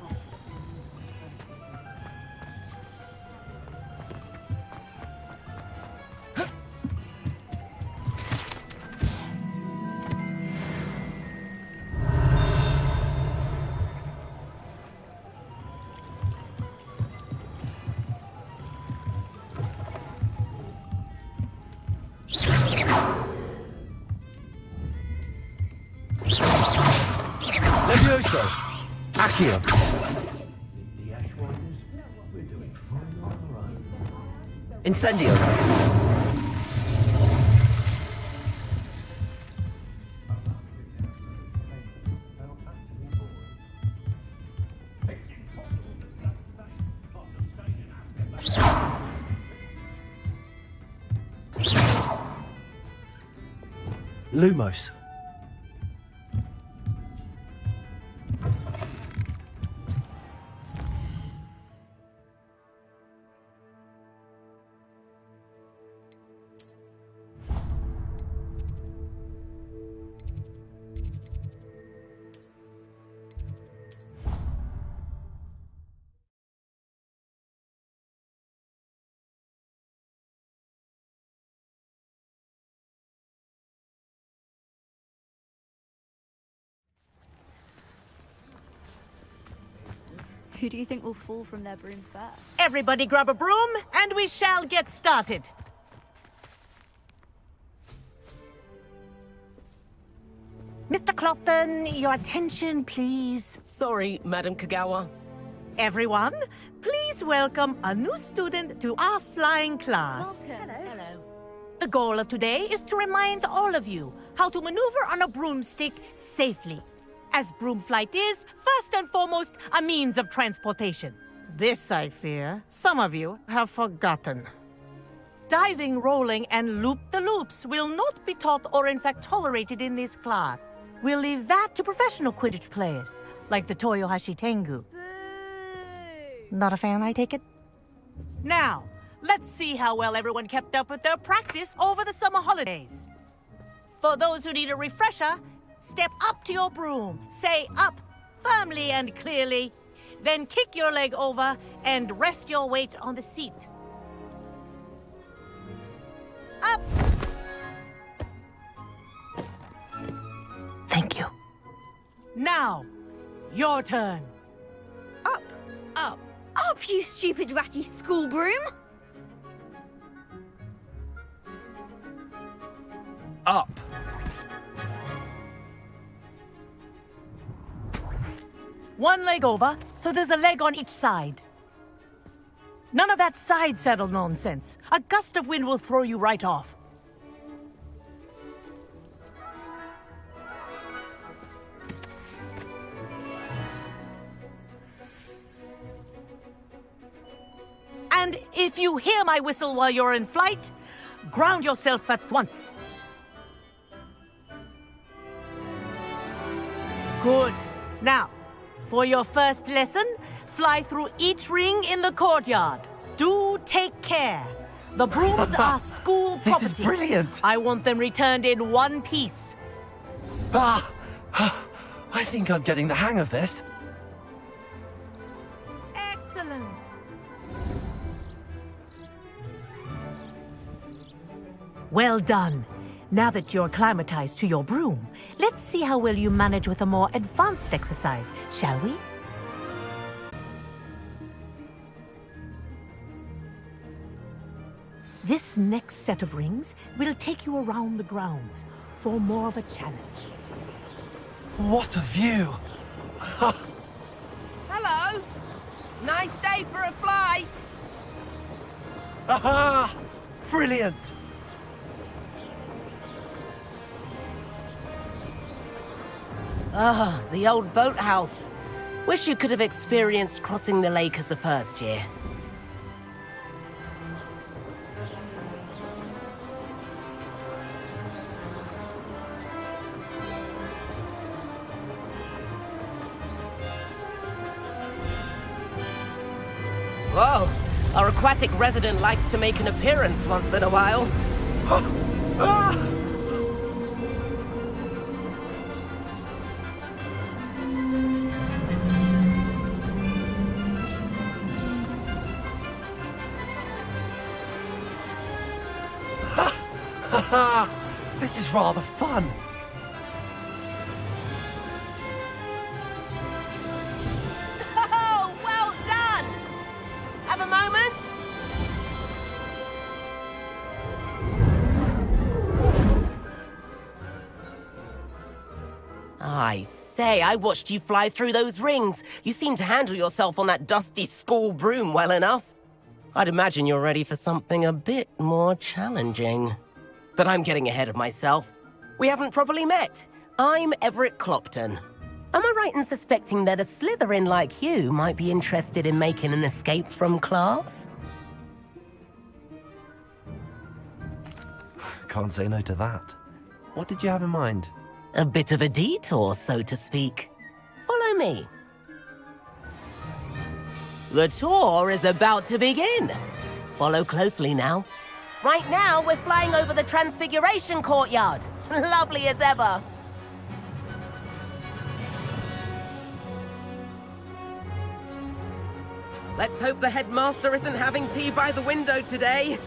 Levioso. Accio. Incendio. Lumos. Who do you think will fall from their broom first? Everybody grab a broom, and we shall get started. Mr. Clopton, your attention, please. Sorry, Madam Kagawa. Everyone, please welcome a new student to our flying class. Welcome. Hello. The goal of today is to remind all of you how to maneuver on a broomstick safely, as broom flight is, first and foremost, a means of transportation. This, I fear, some of you have forgotten. Diving, rolling, and loop-the-loops will not be taught or in fact tolerated in this class. We'll leave that to professional Quidditch players, like the Toyohashi Tengu. Not a fan, I take it? Now, let's see how well everyone kept up with their practice over the summer holidays. For those who need a refresher, step up to your broom, say up firmly and clearly, then kick your leg over and rest your weight on the seat. Up! Thank you. Now, your turn. Up. Up. Up, you stupid ratty school broom! Up. One leg over, so there's a leg on each side. None of that side saddle nonsense. A gust of wind will throw you right off. And if you hear my whistle while you're in flight, ground yourself at once. Good. Now, for your first lesson, fly through each ring in the courtyard. Do take care. The brooms are school property. This is brilliant. I want them returned in one piece. I think I'm getting the hang of this. Excellent. Well done. Now that you're acclimatized to your broom, let's see how well you manage with a more advanced exercise, shall we? This next set of rings will take you around the grounds for more of a challenge. What a view! Hello! Nice day for a flight! Aha! Brilliant! Ah, the old boathouse. Wish you could have experienced crossing the lake as a first year. Whoa! Our aquatic resident likes to make an appearance once in a while. This is rather fun. Oh, well done! Have a moment? I say, I watched you fly through those rings. You seem to handle yourself on that dusty school broom well enough. I'd imagine you're ready for something a bit more challenging. But I'm getting ahead of myself. We haven't properly met. I'm Everett Clopton. Am I right in suspecting that a Slytherin like you might be interested in making an escape from class? Can't say no to that. What did you have in mind? A bit of a detour, so to speak. Follow me. The tour is about to begin. Follow closely now. Right now, we're flying over the Transfiguration Courtyard. Lovely as ever. Let's hope the headmaster isn't having tea by the window today.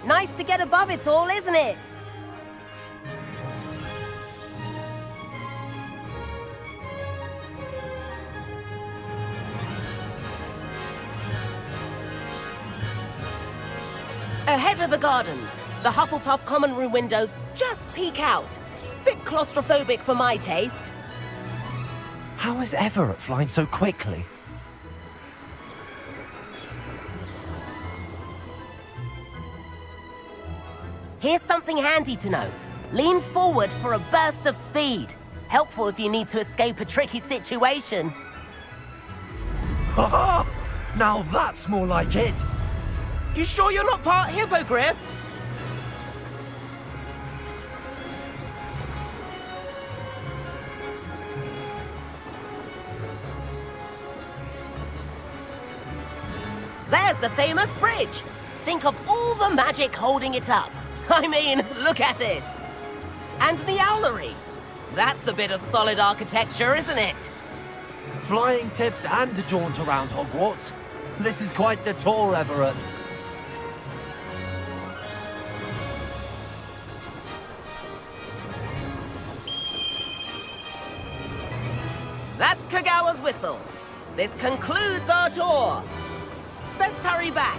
Nice to get above it all, isn't it? Ahead of the gardens, the Hufflepuff common room windows just peek out. Bit claustrophobic for my taste. How is Everett flying so quickly? Here's something handy to know. Lean forward for a burst of speed. Helpful if you need to escape a tricky situation. Now that's more like it! You sure you're not part hippogriff? There's the famous bridge! Think of all the magic holding it up. I mean, look at it! And the owlery. That's a bit of solid architecture, isn't it? Flying tips and a jaunt around Hogwarts. This is quite the tour, Everett. That's Kagawa's whistle. This concludes our tour. Best hurry back.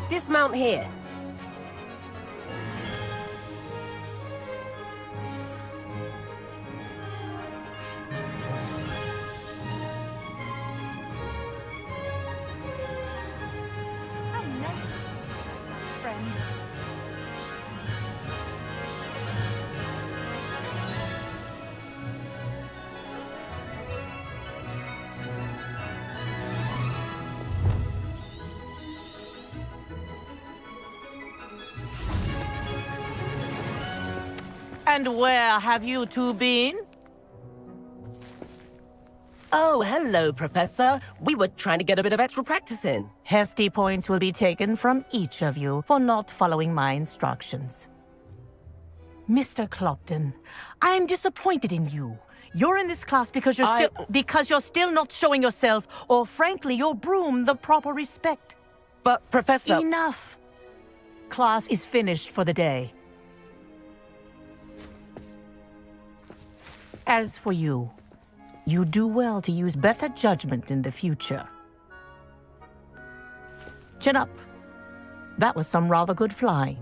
Dismount here. Friend. And where have you two been? Oh, hello, Professor. We were trying to get a bit of extra practice in. Hefty points will be taken from each of you for not following my instructions. Mr. Clopton, I'm disappointed in you. You're in this class because you're still not showing yourself, or frankly, your broom, the proper respect. But, Professor... Enough! Class is finished for the day. As for you, you do well to use better judgment in the future. Chin up. That was some rather good flying.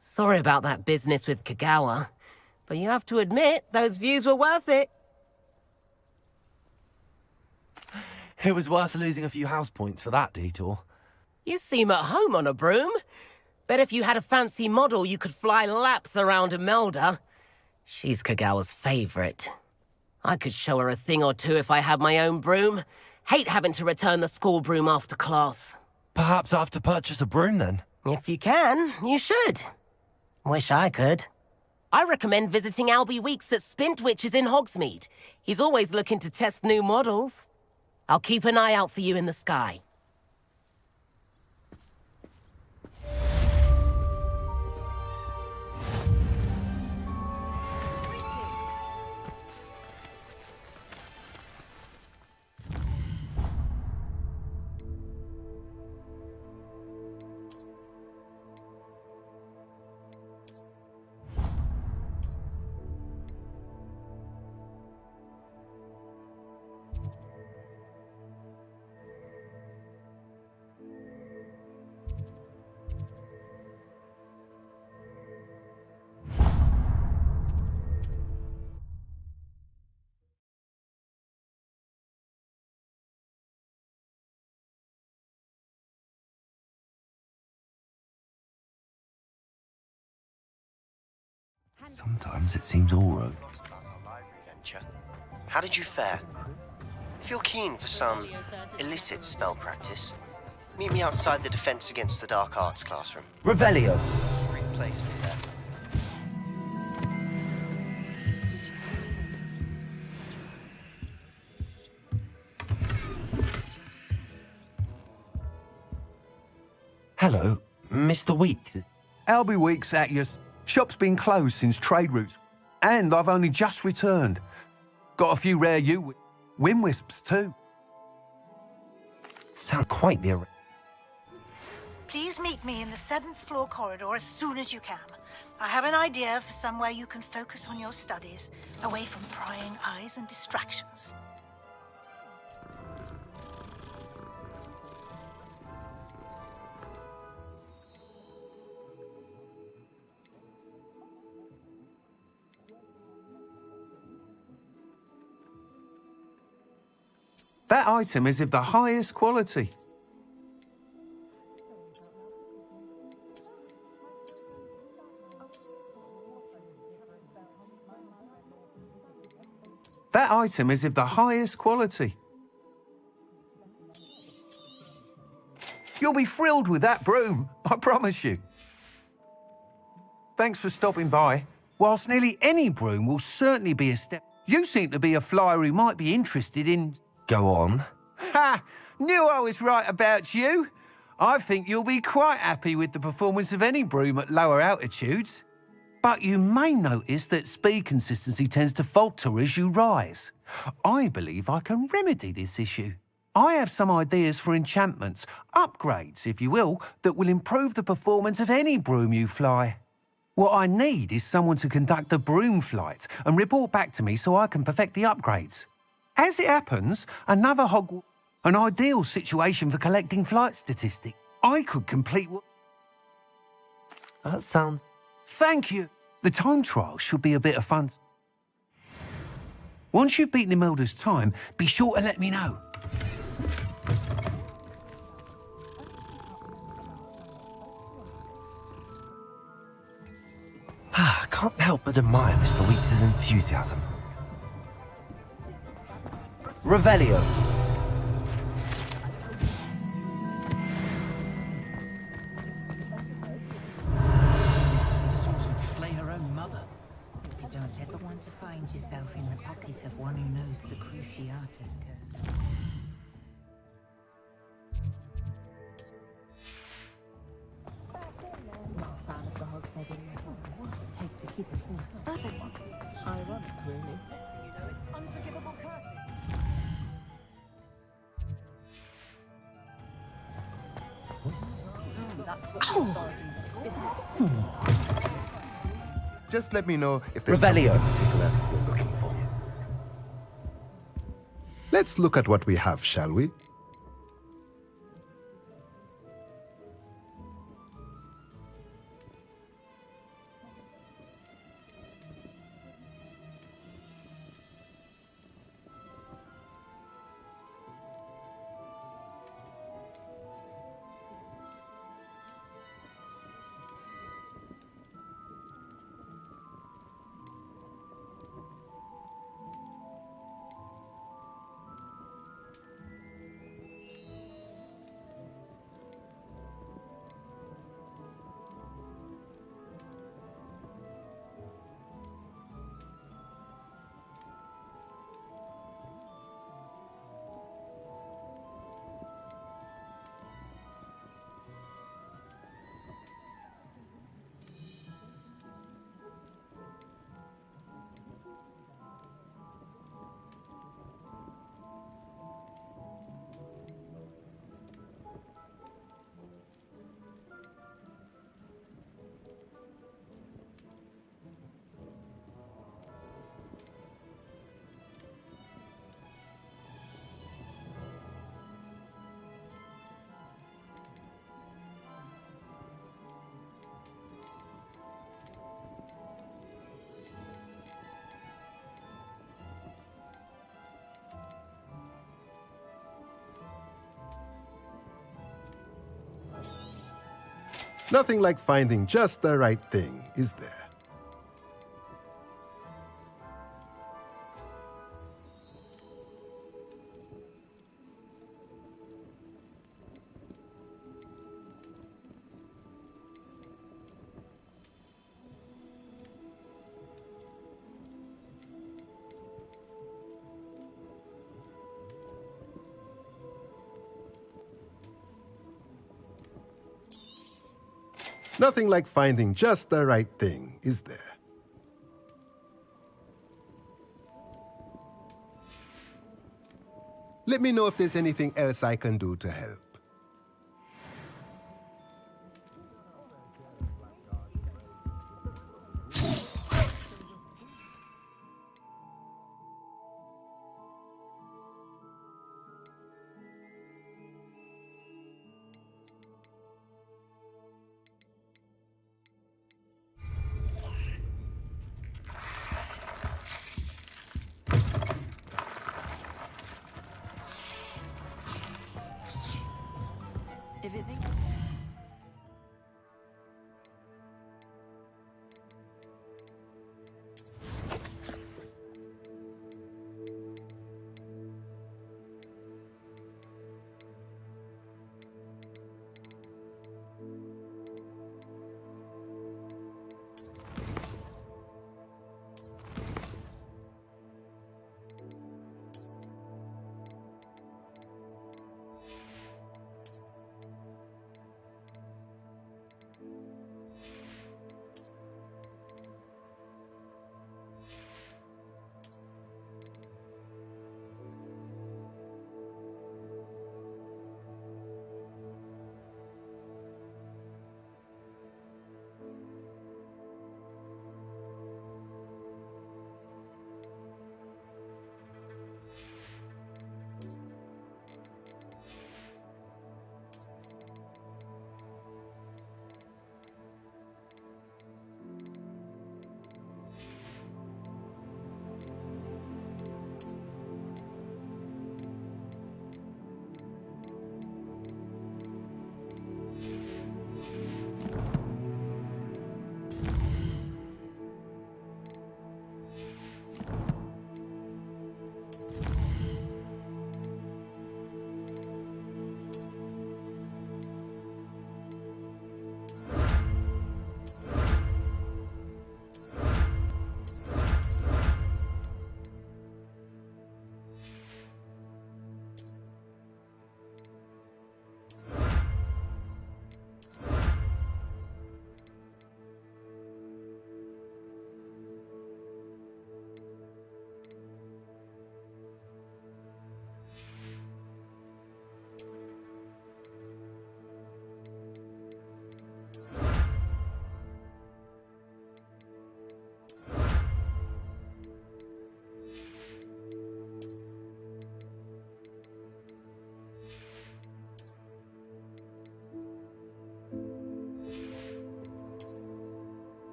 Sorry about that business with Kagawa, but you have to admit, those views were worth it. It was worth losing a few house points for that detour. You seem at home on a broom. Bet if you had a fancy model, you could fly laps around Imelda. She's Kagawa's favorite. I could show her a thing or two if I had my own broom. Hate having to return the school broom after class. Perhaps I have to purchase a broom then? If you can, you should. Wish I could. I recommend visiting Albie Weeks at Spintwitches in Hogsmeade. He's always looking to test new models. I'll keep an eye out for you in the sky. Sometimes it seems all road. How did you fare? If you're keen for some illicit spell practice, meet me outside the Defense Against the Dark Arts classroom. Revelio. 3 places there. Hello, Mr. Weeks. Albie Weeks at yours. Shop's been closed since trade routes, and I've only just returned. Got a few rare Win-Wisps too. Sound quite the... Please meet me in the 7th floor corridor as soon as you can. I have an idea for somewhere you can focus on your studies, away from prying eyes and distractions. That item is of the highest quality. That item is of the highest quality. You'll be thrilled with that broom, I promise you. Thanks for stopping by. Whilst nearly any broom will certainly be a step, you seem to be a flyer who might be interested in... Go on. Ha! Knew I was right about you. I think you'll be quite happy with the performance of any broom at lower altitudes. But you may notice that speed consistency tends to falter as you rise. I believe I can remedy this issue. I have some ideas for enchantments, upgrades, if you will, that will improve the performance of any broom you fly. What I need is someone to conduct a broom flight and report back to me so I can perfect the upgrades. As it happens, another Hogwarts, an ideal situation for collecting flight statistics. I could complete what... That sounds... Thank you. The time trial should be a bit of fun. Once you've beaten Imelda's time, be sure to let me know. I can't help but admire Mr. Weeks' enthusiasm. Revelio. Slay her own mother. You don't ever want to find yourself in the pocket of one who knows the Cruciatus curse. Ironic, really. You know, it's unforgivable curses. Just let me know if there's Revelio. something particular you're looking for. Let's look at what we have, shall we? Nothing like finding just the right thing, is there? Nothing like finding just the right thing, is there? Let me know if there's anything else I can do to help. If it thinks...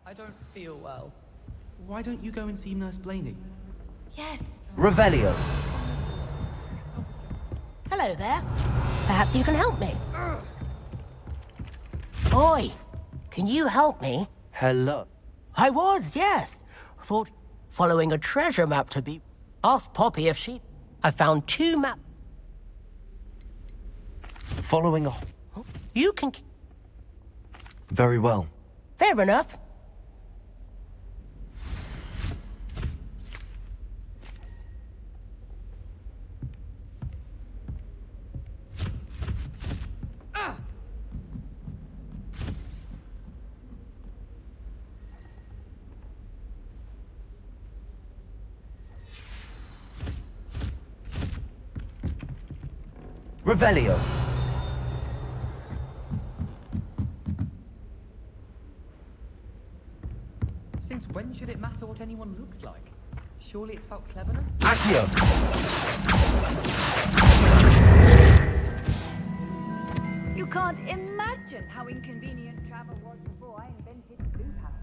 I don't feel well. Why don't you go and see Nurse Blaney? Yes. Revelio. Hello there. Perhaps you can help me. Oi, can you help me? Hello. I was, yes. Thought following a treasure map to be... Asked Poppy if she... I found 2 maps. Following a... You can... Very well. Fair enough. Revelio. Since when should it matter what anyone looks like? Surely it's about cleverness? Accio. You can't imagine how inconvenient travel was before I invented blue powder.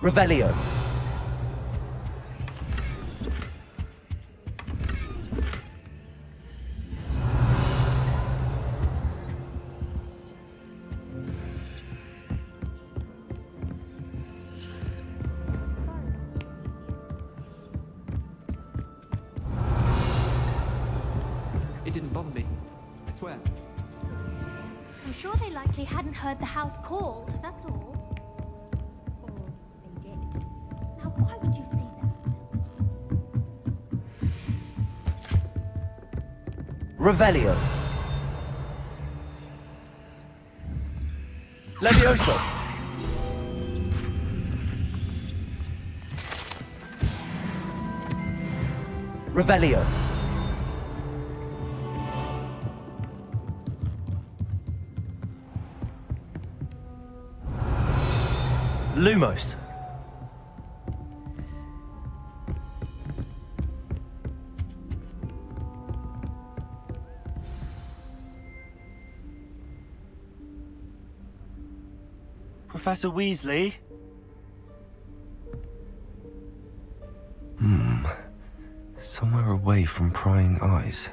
Revelio. somewhere. I'm sure they likely hadn't heard the house called, that's all. Or they did. Now, why would you say that? Revelio. Levioso. Revelio. Lumos. Professor Weasley? Somewhere away from prying eyes.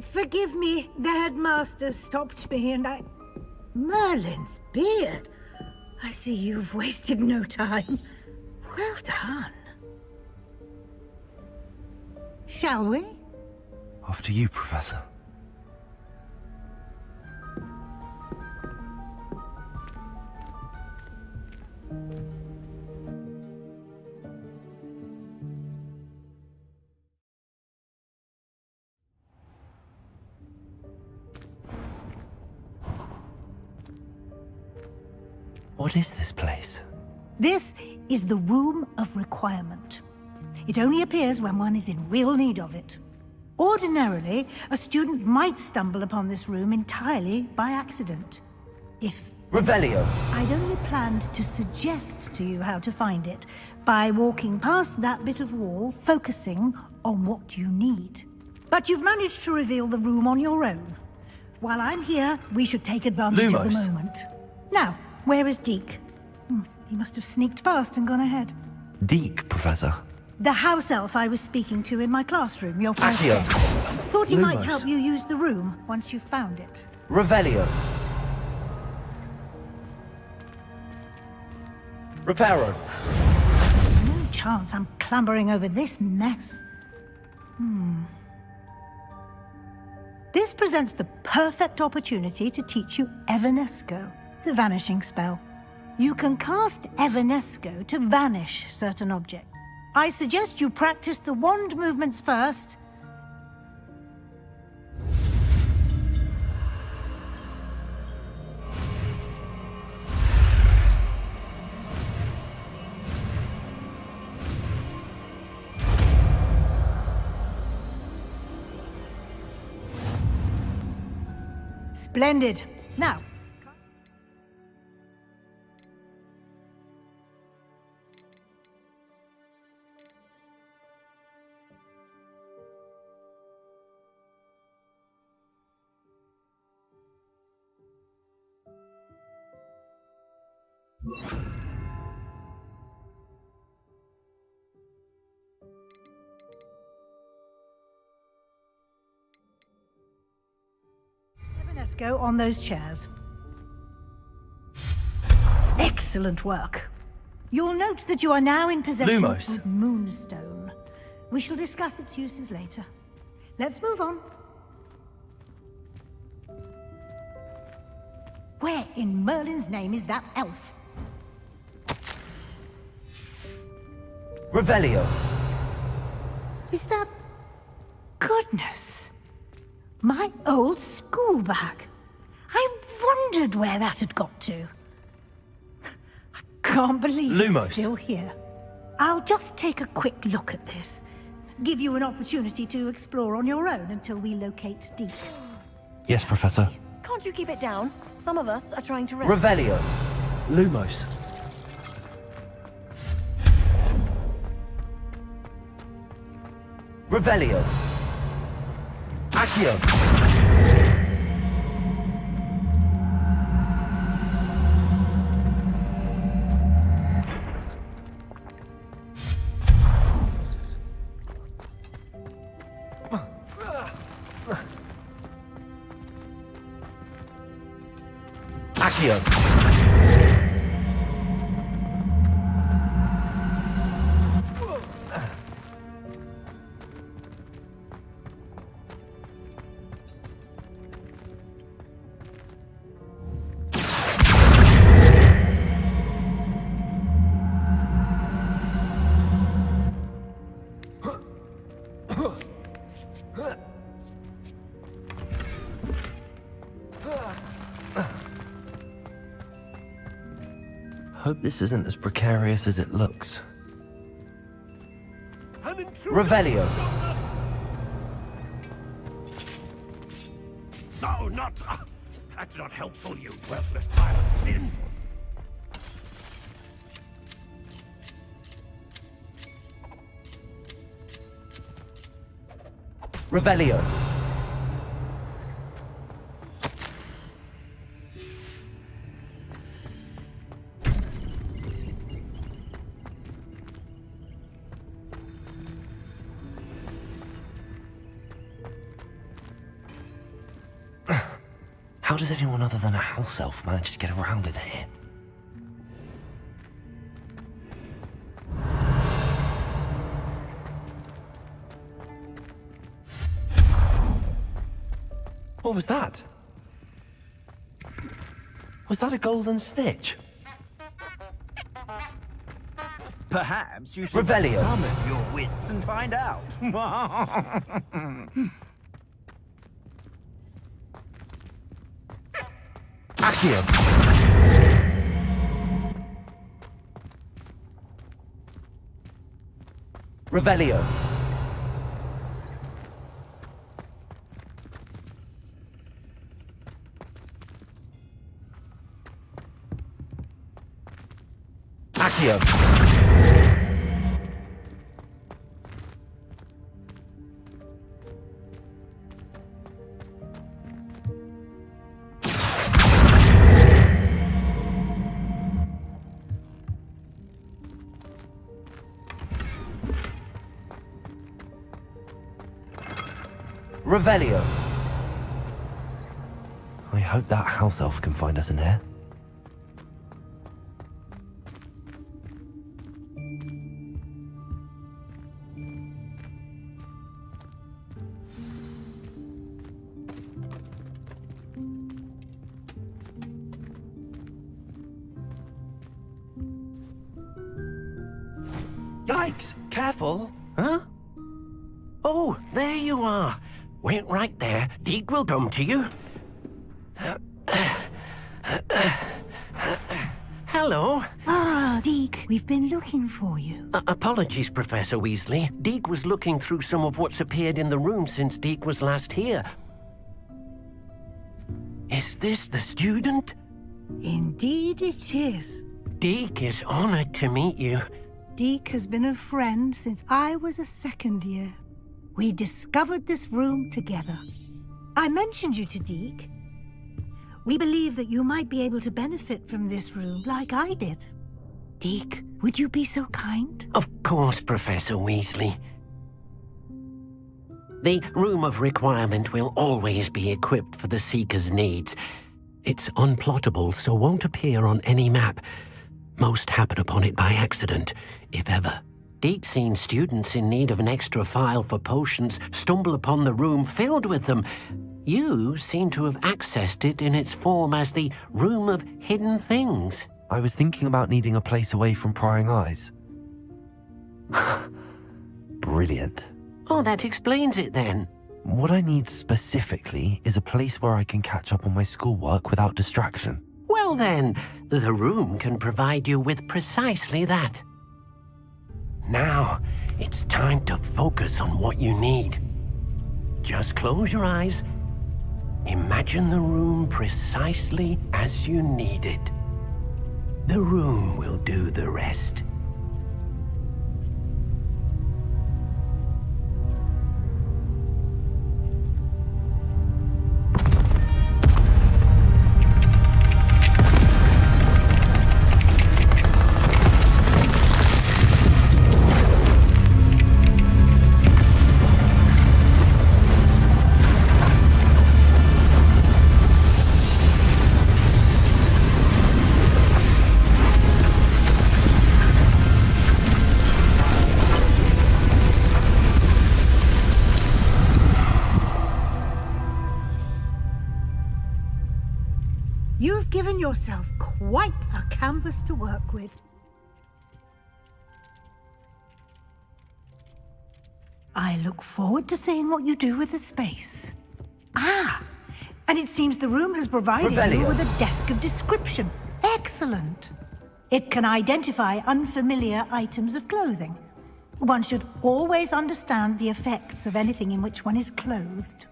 Forgive me, the headmaster stopped me and I... Merlin's beard! I see you've wasted no time. Well done. Shall we? After you, Professor. What is this place? This is the Room of Requirement. It only appears when one is in real need of it. Ordinarily, a student might stumble upon this room entirely by accident. If... Revelio! I'd only planned to suggest to you how to find it by walking past that bit of wall, focusing on what you need. But you've managed to reveal the room on your own. While I'm here, we should take advantage of the moment. Now, where is Deke? He must have sneaked past and gone ahead. Deke, Professor. The house elf I was speaking to in my classroom, your first day. Thought he might help you use the room once you've found it. Revelio. Reparo. No chance I'm clambering over this mess. This presents the perfect opportunity to teach you Evanesco, the vanishing spell. You can cast Evanesco to vanish certain objects. I suggest you practice the wand movements first. Splendid. Now, Evanesco on those chairs. Excellent work. You'll note that you are now in possession of Moonstone. We shall discuss its uses later. Let's move on. Where in Merlin's name is that elf? Revelio. Is that... Goodness. My old school bag. I wondered where that had got to. I can't believe it's still here. I'll just take a quick look at this. Give you an opportunity to explore on your own until we locate Deke. Yes, Professor. Can't you keep it down? Some of us are trying to rest. Revelio. Lumos. Revelio. Accio. Accio. Hope this isn't as precarious as it looks. Revelio. No, not... that's not helpful, you worthless pile of tin. Revelio. How does anyone other than a house elf manage to get around in here? What was that? Was that a golden snitch? Perhaps you should Revelio. summon your wits and find out. Accio. Revelio. Accio. Revelio. I hope that house elf can find us in here. Yikes! Careful! Huh? Oh, there you are. Wait right there. Deke will come to you. Hello. Ah, Deke, we've been looking for you. Apologies, Professor Weasley. Deke was looking through some of what's appeared in the room since Deke was last here. Is this the student? Indeed it is. Deke is honored to meet you. Deke has been a friend since I was a second year. We discovered this room together. I mentioned you to Deke. We believe that you might be able to benefit from this room like I did. Deke, would you be so kind? Of course, Professor Weasley. The Room of Requirement will always be equipped for the Seeker's needs. It's unplottable, so won't appear on any map. Most happen upon it by accident, if ever. Deke's seen students in need of an extra file for potions stumble upon the room filled with them. You seem to have accessed it in its form as the Room of Hidden Things. I was thinking about needing a place away from prying eyes. Brilliant. Oh, that explains it then. What I need specifically is a place where I can catch up on my schoolwork without distraction. Well then, the room can provide you with precisely that. Now, it's time to focus on what you need. Just close your eyes. Imagine the room precisely as you need it. The room will do the rest. You've given yourself quite a canvas to work with. I look forward to seeing what you do with the space. Ah, and it seems the room has provided you with a desk of description. Excellent. It can identify unfamiliar items of clothing. One should always understand the effects of anything in which one is clothed.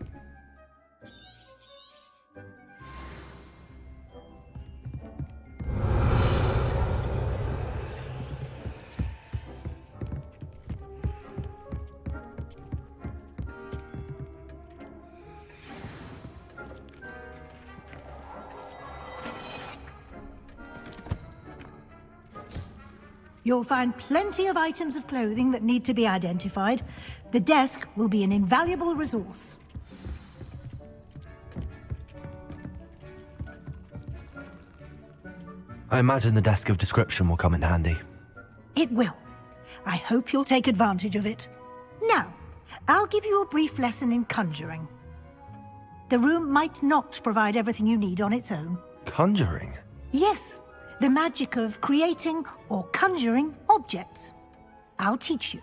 You'll find plenty of items of clothing that need to be identified. The desk will be an invaluable resource. I imagine the desk of description will come in handy. It will. I hope you'll take advantage of it. Now, I'll give you a brief lesson in conjuring. The room might not provide everything you need on its own. Conjuring? Yes. The magic of creating or conjuring objects. I'll teach you.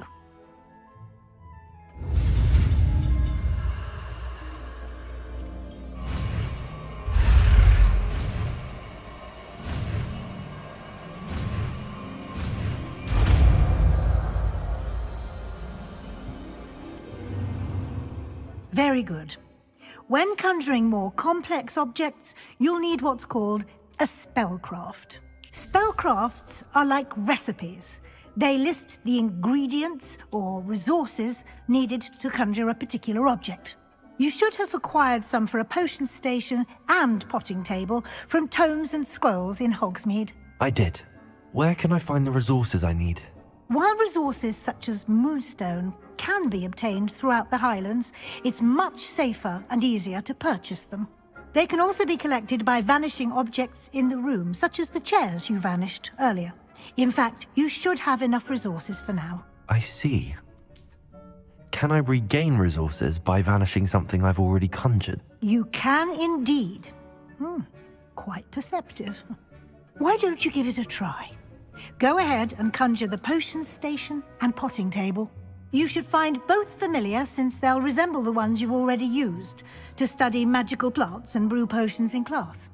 Very good. When conjuring more complex objects, you'll need what's called a spellcraft. Spellcrafts are like recipes. They list the ingredients or resources needed to conjure a particular object. You should have acquired some for a potion station and potting table from tomes and scrolls in Hogsmeade. I did. Where can I find the resources I need? While resources such as moonstone can be obtained throughout the Highlands, it's much safer and easier to purchase them. They can also be collected by vanishing objects in the room, such as the chairs you vanished earlier. In fact, you should have enough resources for now. I see. Can I regain resources by vanishing something I've already conjured? You can indeed. Quite perceptive. Why don't you give it a try? Go ahead and conjure the potion station and potting table. You should find both familiar, since they'll resemble the ones you've already used to study magical plants and brew potions in class.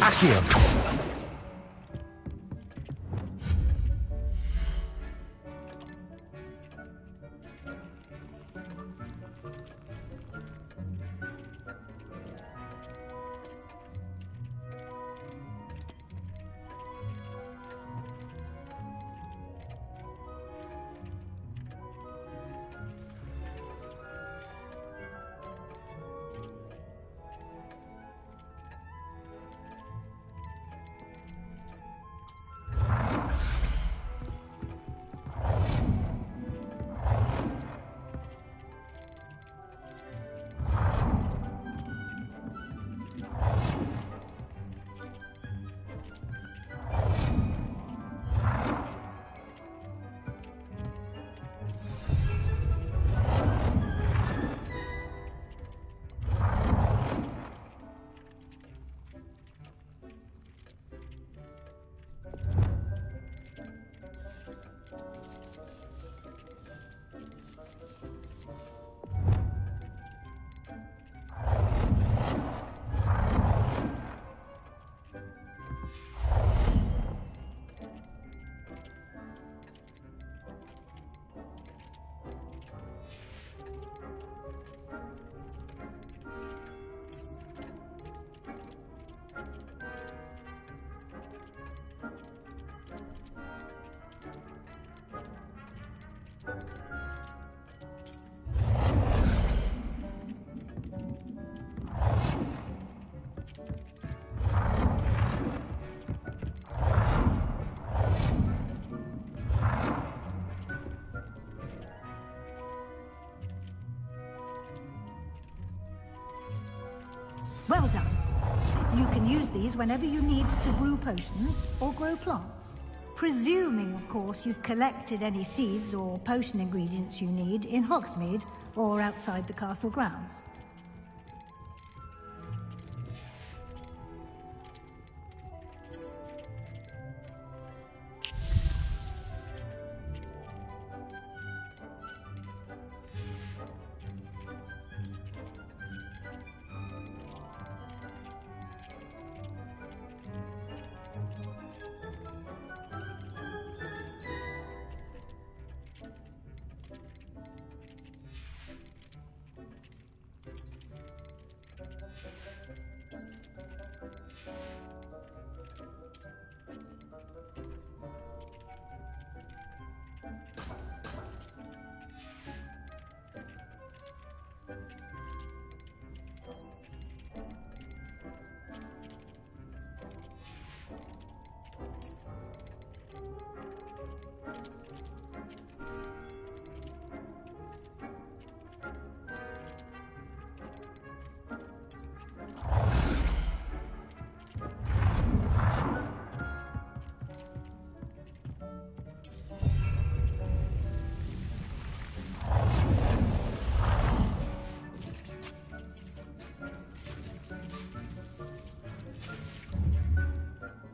Accio! Well done. You can use these whenever you need to brew potions or grow plants. Presuming, of course, you've collected any seeds or potion ingredients you need in Hogsmeade or outside the castle grounds.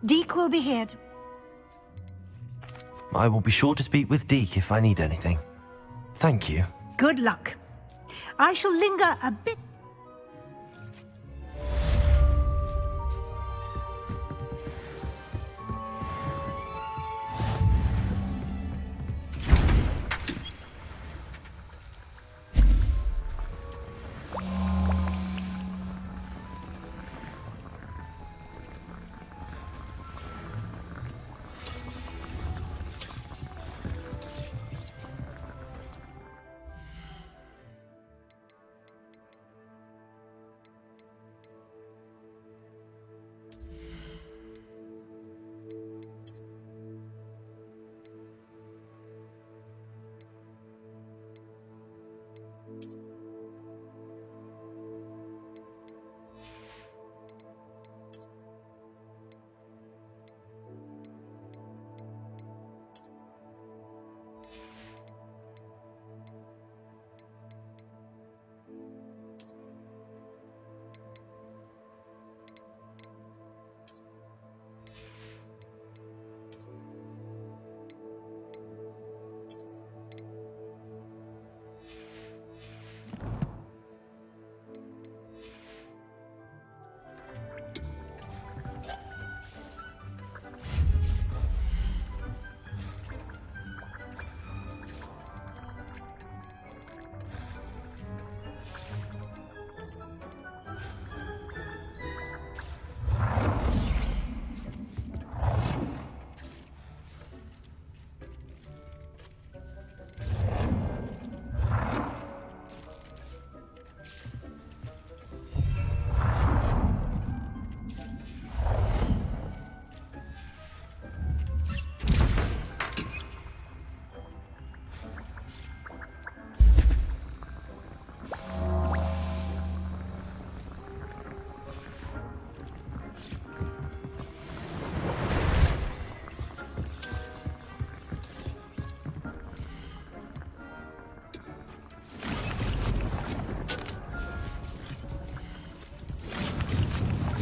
Deke will be here. I will be sure to speak with Deke if I need anything. Thank you. Good luck. I shall linger a bit.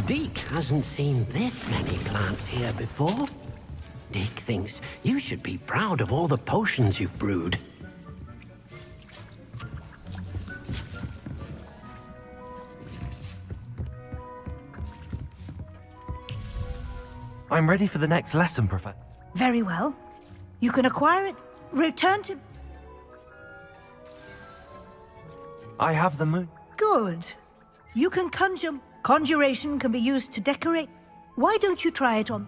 Deke hasn't seen this many plants here before. Deke thinks you should be proud of all the potions you've brewed. I'm ready for the next lesson, Professor. Very well. You can acquire it. Return to... I have the moon. Good. You can conjure... Conjuration can be used to decorate. Why don't you try it on...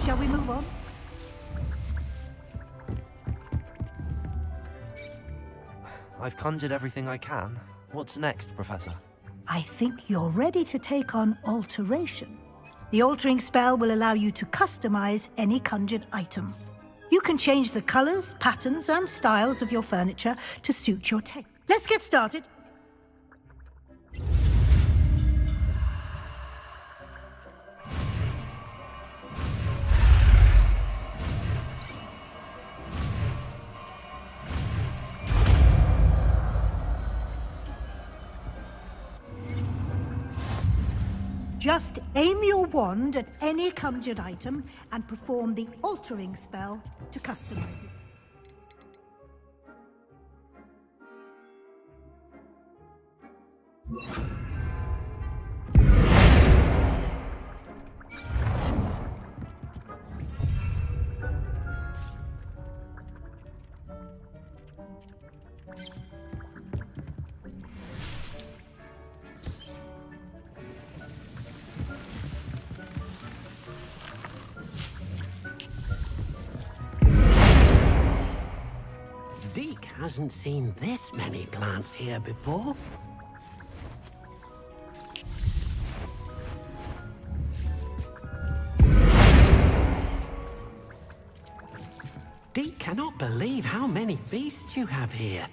Shall we move on? I've conjured everything I can. What's next, Professor? I think you're ready to take on alteration. The altering spell will allow you to customize any conjured item. You can change the colors, patterns, and styles of your furniture to suit your taste. Let's get started. Just aim your wand at any conjured item and perform the altering spell to customize it. Deke hasn't seen this many plants here before. Deke cannot believe how many beasts you have here.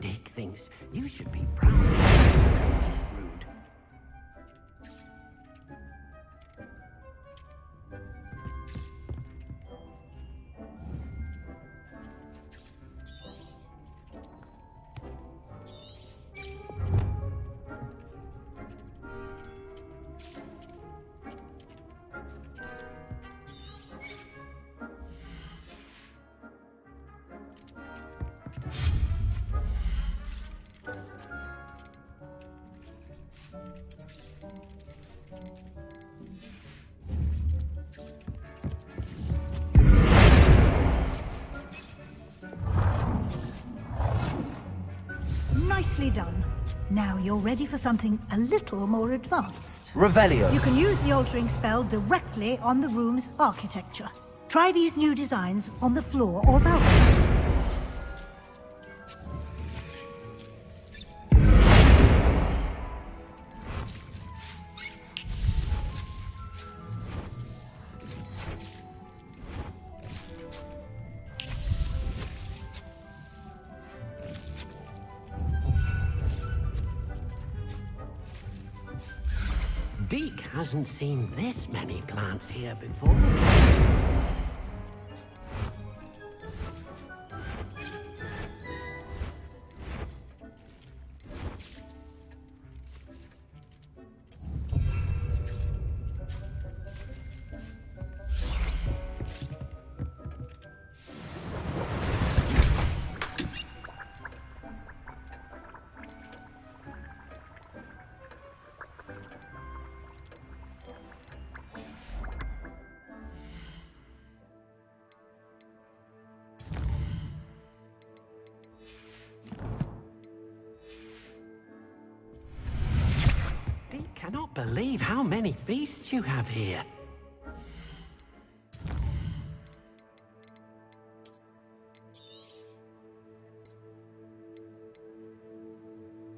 Deke thinks you should be proud. Rude. Nicely done. Now you're ready for something a little more advanced. Revelio. You can use the altering spell directly on the room's architecture. Try these new designs on the floor or balcony. Deke hasn't seen this many plants here before. Cannot believe how many beasts you have here.